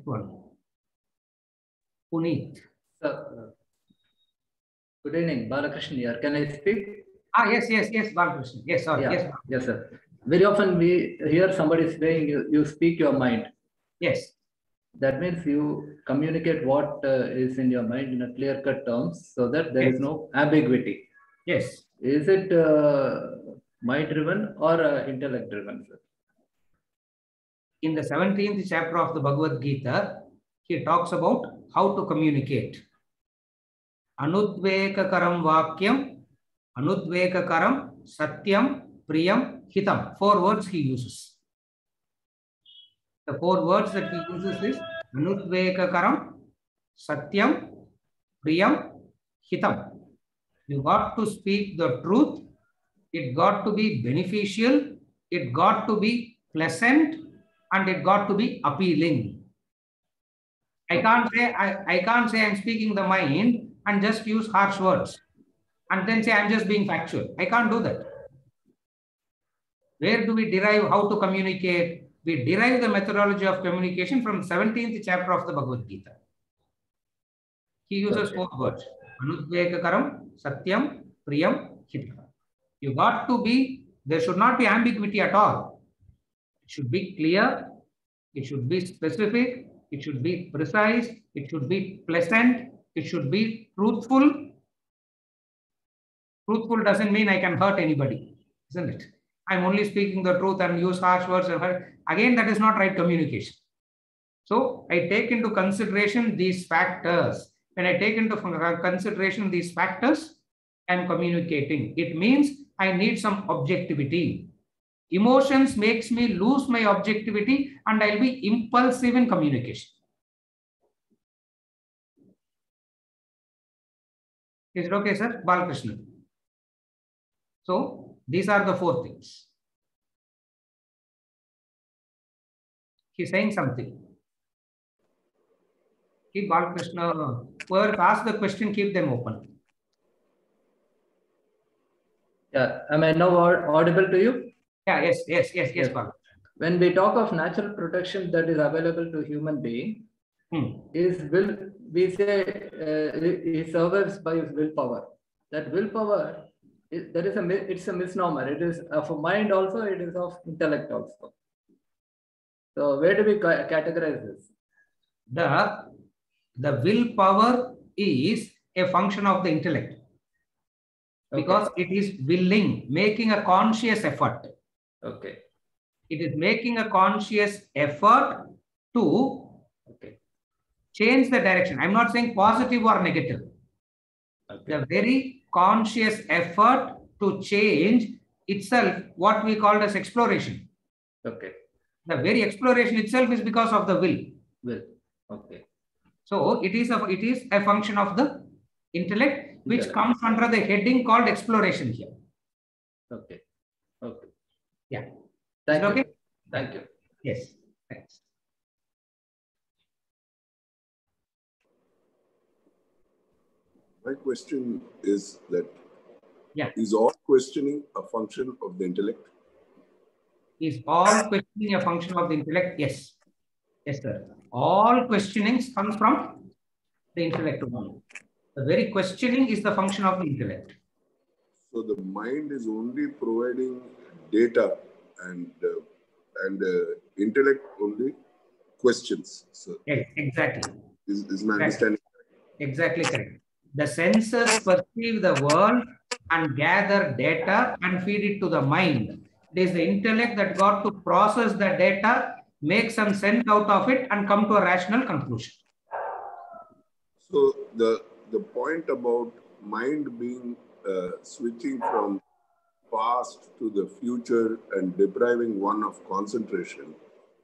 one. Puneet. Sir, good evening, Balakrishnan here. Can I speak? Yes, Balakrishnan. Yes, sorry. Yeah. Yes, sir. Very often we hear somebody saying you speak your mind. Yes. That means you communicate what is in your mind in a clear-cut terms, so that there is no ambiguity. Yes. Is it mind-driven or intellect-driven, sir? In the 17th chapter of the Bhagavad Gita, he talks about how to communicate. Anudvekakaram vakyam, anudvekakaram satyam, priyam, hitam. 4 words he uses. The 4 words that he uses is anudvekakaram, satyam, priyam, hitam. You got to speak the truth. It got to be beneficial. It got to be pleasant. And it got to be appealing. I can't say I'm speaking the mind and just use harsh words and then say I'm just being factual. I can't do that. Where do we derive how to communicate? We derive the methodology of communication from 17th chapter of the Bhagavad Gita. He uses 4 words. Anudvekakaram, satyam, priyam, hitam. You got to be, there should not be ambiguity at all. It should be clear, it should be specific, it should be precise, it should be pleasant, it should be truthful. Truthful doesn't mean I can hurt anybody, isn't it? I'm only speaking the truth and use harsh words and hurt. Again, that is not right communication. So I take into consideration these factors. When I take into consideration these factors, I'm communicating. It means I need some objectivity. Emotions makes me lose my objectivity and I'll be impulsive in communication. Is it okay, sir? Balakrishnan. So these are the 4 things. He's saying something. Keep Balakrishna, whoever asks the question, keep them open. Yeah, am I now audible to you? Yeah, yes, Bhagat. When we talk of natural protection that is available to human being, is will we say he survives by his willpower. That willpower it's a misnomer. It is of mind also. It is of intellect also. So where do we categorize this? The willpower is a function of the intellect, because it is willing, making a conscious effort. Okay. It is making a conscious effort to change the direction. I'm not saying positive or negative. The very conscious effort to change itself, what we call as exploration. Okay. The very exploration itself is because of the will. Will. Okay. So it is a function of the intellect, which comes under the heading called exploration here. Okay. Okay. Yeah. Thank you. Okay. Thank you. Yes. Thanks. My question is that, is all questioning a function of the intellect? Is all questioning a function of the intellect? Yes. Yes, sir. All questionings come from the intellect only. The very questioning is the function of the intellect. So the mind is only providing data and intellect only questions. So yes, exactly. Is my understanding correct? Exactly correct. The senses perceive the world and gather data and feed it to the mind. It is the intellect that got to process the data, make some sense out of it, and come to a rational conclusion. So the point about mind being switching from past to the future and depriving one of concentration.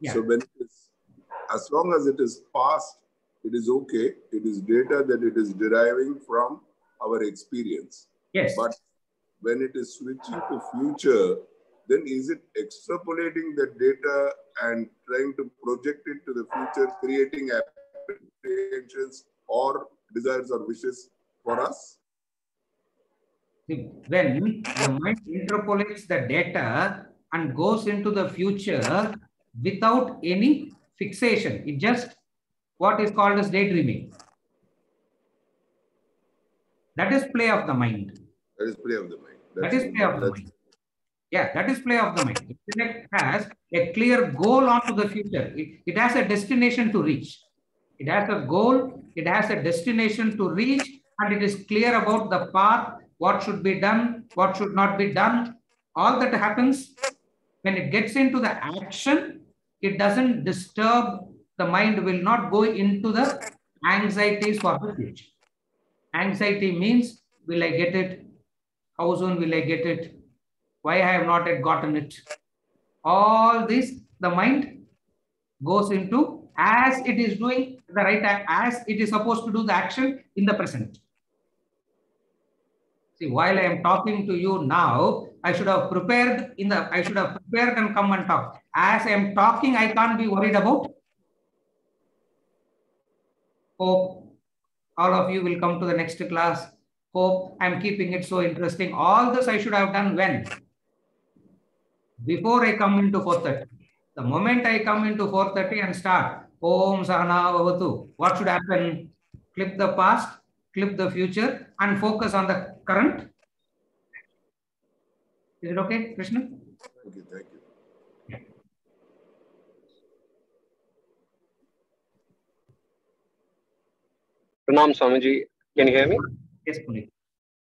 Yeah. So when it is, as long as it is past, it is okay. It is data that it is deriving from our experience. Yes. But when it is switching to future, then is it extrapolating the data and trying to project it to the future, creating apprehensions or desires or wishes for us? When the mind interpolates the data and goes into the future without any fixation, it just what is called as daydreaming. That is play of the mind. That is play of the mind. That is play of the mind. Yeah, that is play of the mind. Intellect has a clear goal onto the future. It has a destination to reach. It has a goal, it has a destination to reach, and it is clear about the path, what should be done, what should not be done. All that happens when it gets into the action, it doesn't disturb, the mind will not go into the anxieties for the future. Anxiety means, will I get it? How soon will I get it? Why I have not yet gotten it? All this, the mind goes into as it is doing the right act, as it is supposed to do the action in the present. See, while I am talking to you now, I should have prepared and come and talk. As I am talking, I can't be worried about. Hope all of you will come to the next class. Hope I'm keeping it so interesting. All this I should have done when? Before I come into 4:30. The moment I come into 4:30 and start, Om Sahana Bhavatu, what should happen? Clip the past, clip the future, and focus on the current. Is it okay, Krishna? Thank you. Thank you. Yeah. Pranam Swamiji, can you hear me? Yes, Puneet.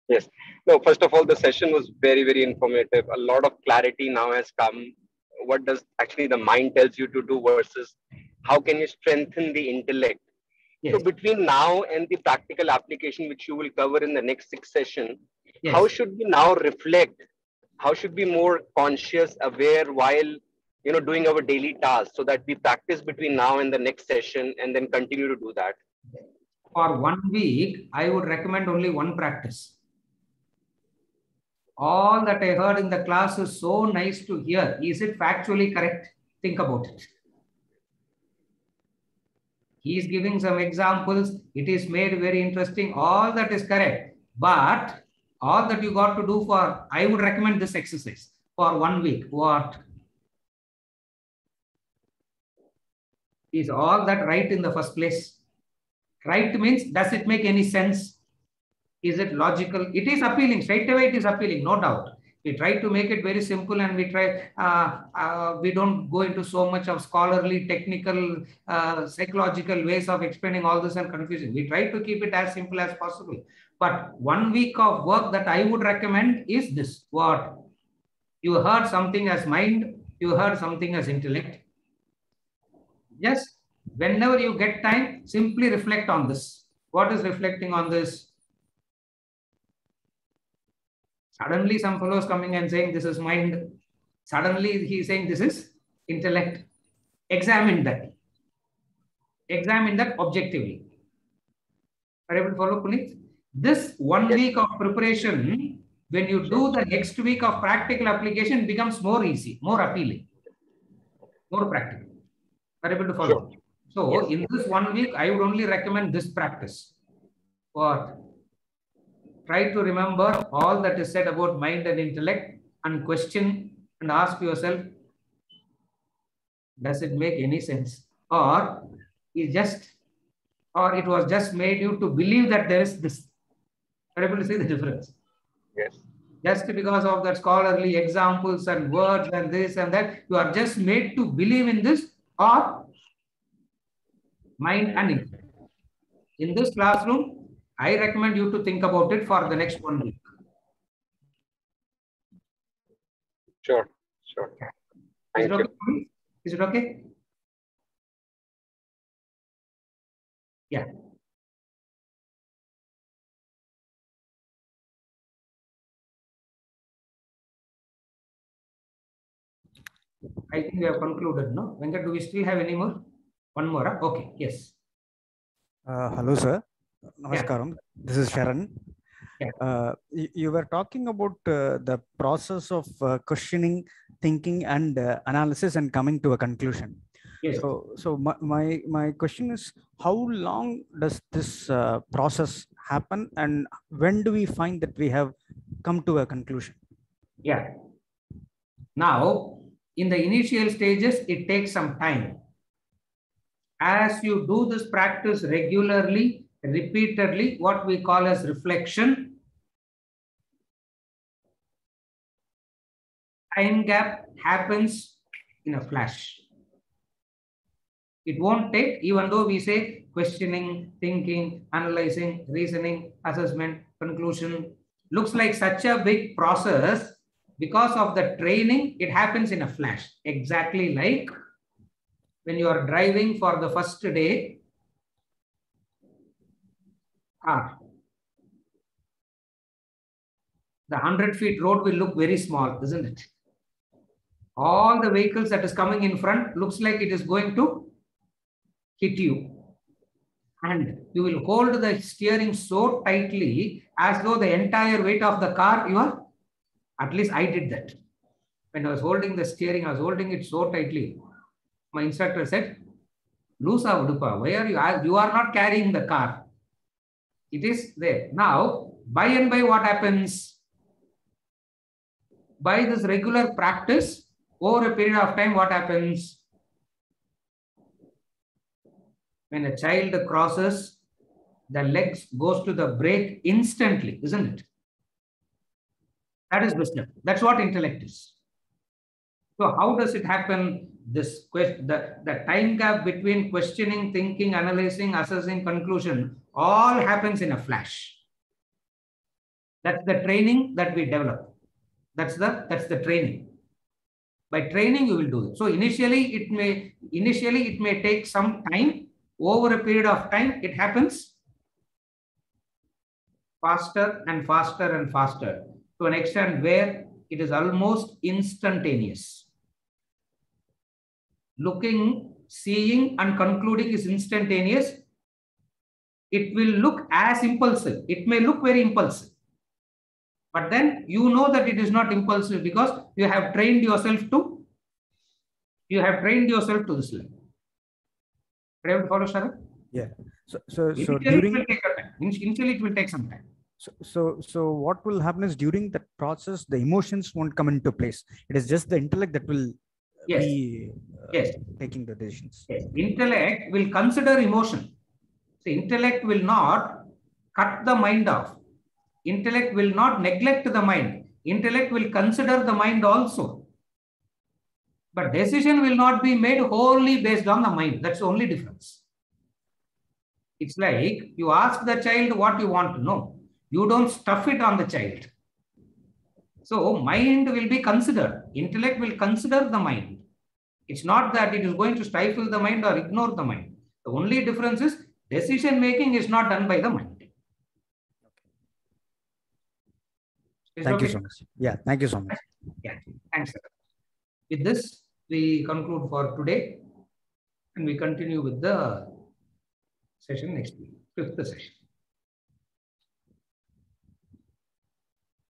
Yes. No, first of all, the session was very, very informative. A lot of clarity now has come. What does actually the mind tells you to do versus how can you strengthen the intellect? Yes. So between now and the practical application, which you will cover in the next 6 sessions, yes, how should we now reflect? How should we be more conscious, aware while doing our daily tasks, so that we practice between now and the next session and then continue to do that? For 1 week, I would recommend only one practice. All that I heard in the class is so nice to hear. Is it factually correct? Think about it. He is giving some examples. It is made very interesting. All that is correct. But all that you got to do I would recommend this exercise. for 1 week. What? Is all that right in the first place? Right means, does it make any sense? Is it logical? It is appealing. Straight away it is appealing, no doubt. We try to make it very simple, and we don't go into so much of scholarly, technical, psychological ways of explaining all this and confusing. We try to keep it as simple as possible. But 1 week of work that I would recommend is this. What? You heard something as mind, you heard something as intellect. Just whenever you get time, simply reflect on this. What is reflecting on this? Suddenly some fellow is coming and saying this is mind. Suddenly he is saying this is intellect. Examine that. Examine that objectively. Are you able to follow, Puneet? This 1 week of preparation, when you do the next week of practical application, becomes more easy, more appealing, more practical. Are you able to follow? Sure. So in this 1 week, I would only recommend this practice. What? Try to remember all that is said about mind and intellect and question and ask yourself, does it make any sense? Or it was just made you to believe that there is this. Are you able to see the difference? Yes. Just because of that scholarly examples and words and this and that, you are just made to believe in this, or mind and intellect. In this classroom, I recommend you to think about it for the next 1 week. Sure, sure. Thank you. Is it okay? Yeah. I think we have concluded, no? Venkat, do we still have any more? One more, huh? Okay, yes. Hello, sir. Namaskaram. Yeah. This is Sharan. Yeah. You were talking about the process of questioning, thinking, and analysis, and coming to a conclusion. Yes. So my question is, how long does this process happen, and when do we find that we have come to a conclusion? Yeah. Now, in the initial stages, it takes some time. As you do this practice regularly, repeatedly, what we call as reflection, time gap happens in a flash. It won't take, even though we say questioning, thinking, analyzing, reasoning, assessment, conclusion, looks like such a big process. Because of the training, it happens in a flash. Exactly like when you are driving for the first day, the 100 feet road will look very small, isn't it? All the vehicles that is coming in front looks like it is going to hit you. And you will hold the steering so tightly as though the entire weight of the car, at least I did that. When I was holding the steering, I was holding it so tightly. My instructor said, Lusa Udupa, why are you are not carrying the car. It is there. Now, by and by what happens? By this regular practice, over a period of time, what happens? When a child crosses, the legs goes to the brake instantly, isn't it? That is wisdom. That's what intellect is. So how does it happen? This question, the time gap between questioning, thinking, analyzing, assessing, conclusion, all happens in a flash. That's the training that we develop. That's the training. By training, you will do it. So initially it may take some time. Over a period of time, it happens faster and faster and faster, to an extent where it is almost instantaneous. Looking, seeing, and concluding is instantaneous. It will look as impulsive. It may look very impulsive. But then you know that it is not impulsive because you have trained yourself to this level. Are you able to follow, Sharan? Yeah. So initially it will take some time. So what will happen is during that process, the emotions won't come into place. It is just the intellect that will be taking the decisions. Yes. Intellect will consider emotion. So intellect will not cut the mind off. Intellect will not neglect the mind. Intellect will consider the mind also. But decision will not be made wholly based on the mind. That's the only difference. It's like you ask the child what you want to know. You don't stuff it on the child. So mind will be considered. Intellect will consider the mind. It's not that it is going to stifle the mind or ignore the mind. The only difference is decision making is not done by the mind. Thank you so much. Yeah, thank you so much. Yeah, thanks, sir. With this, we conclude for today and we continue with the session next week, 5th session.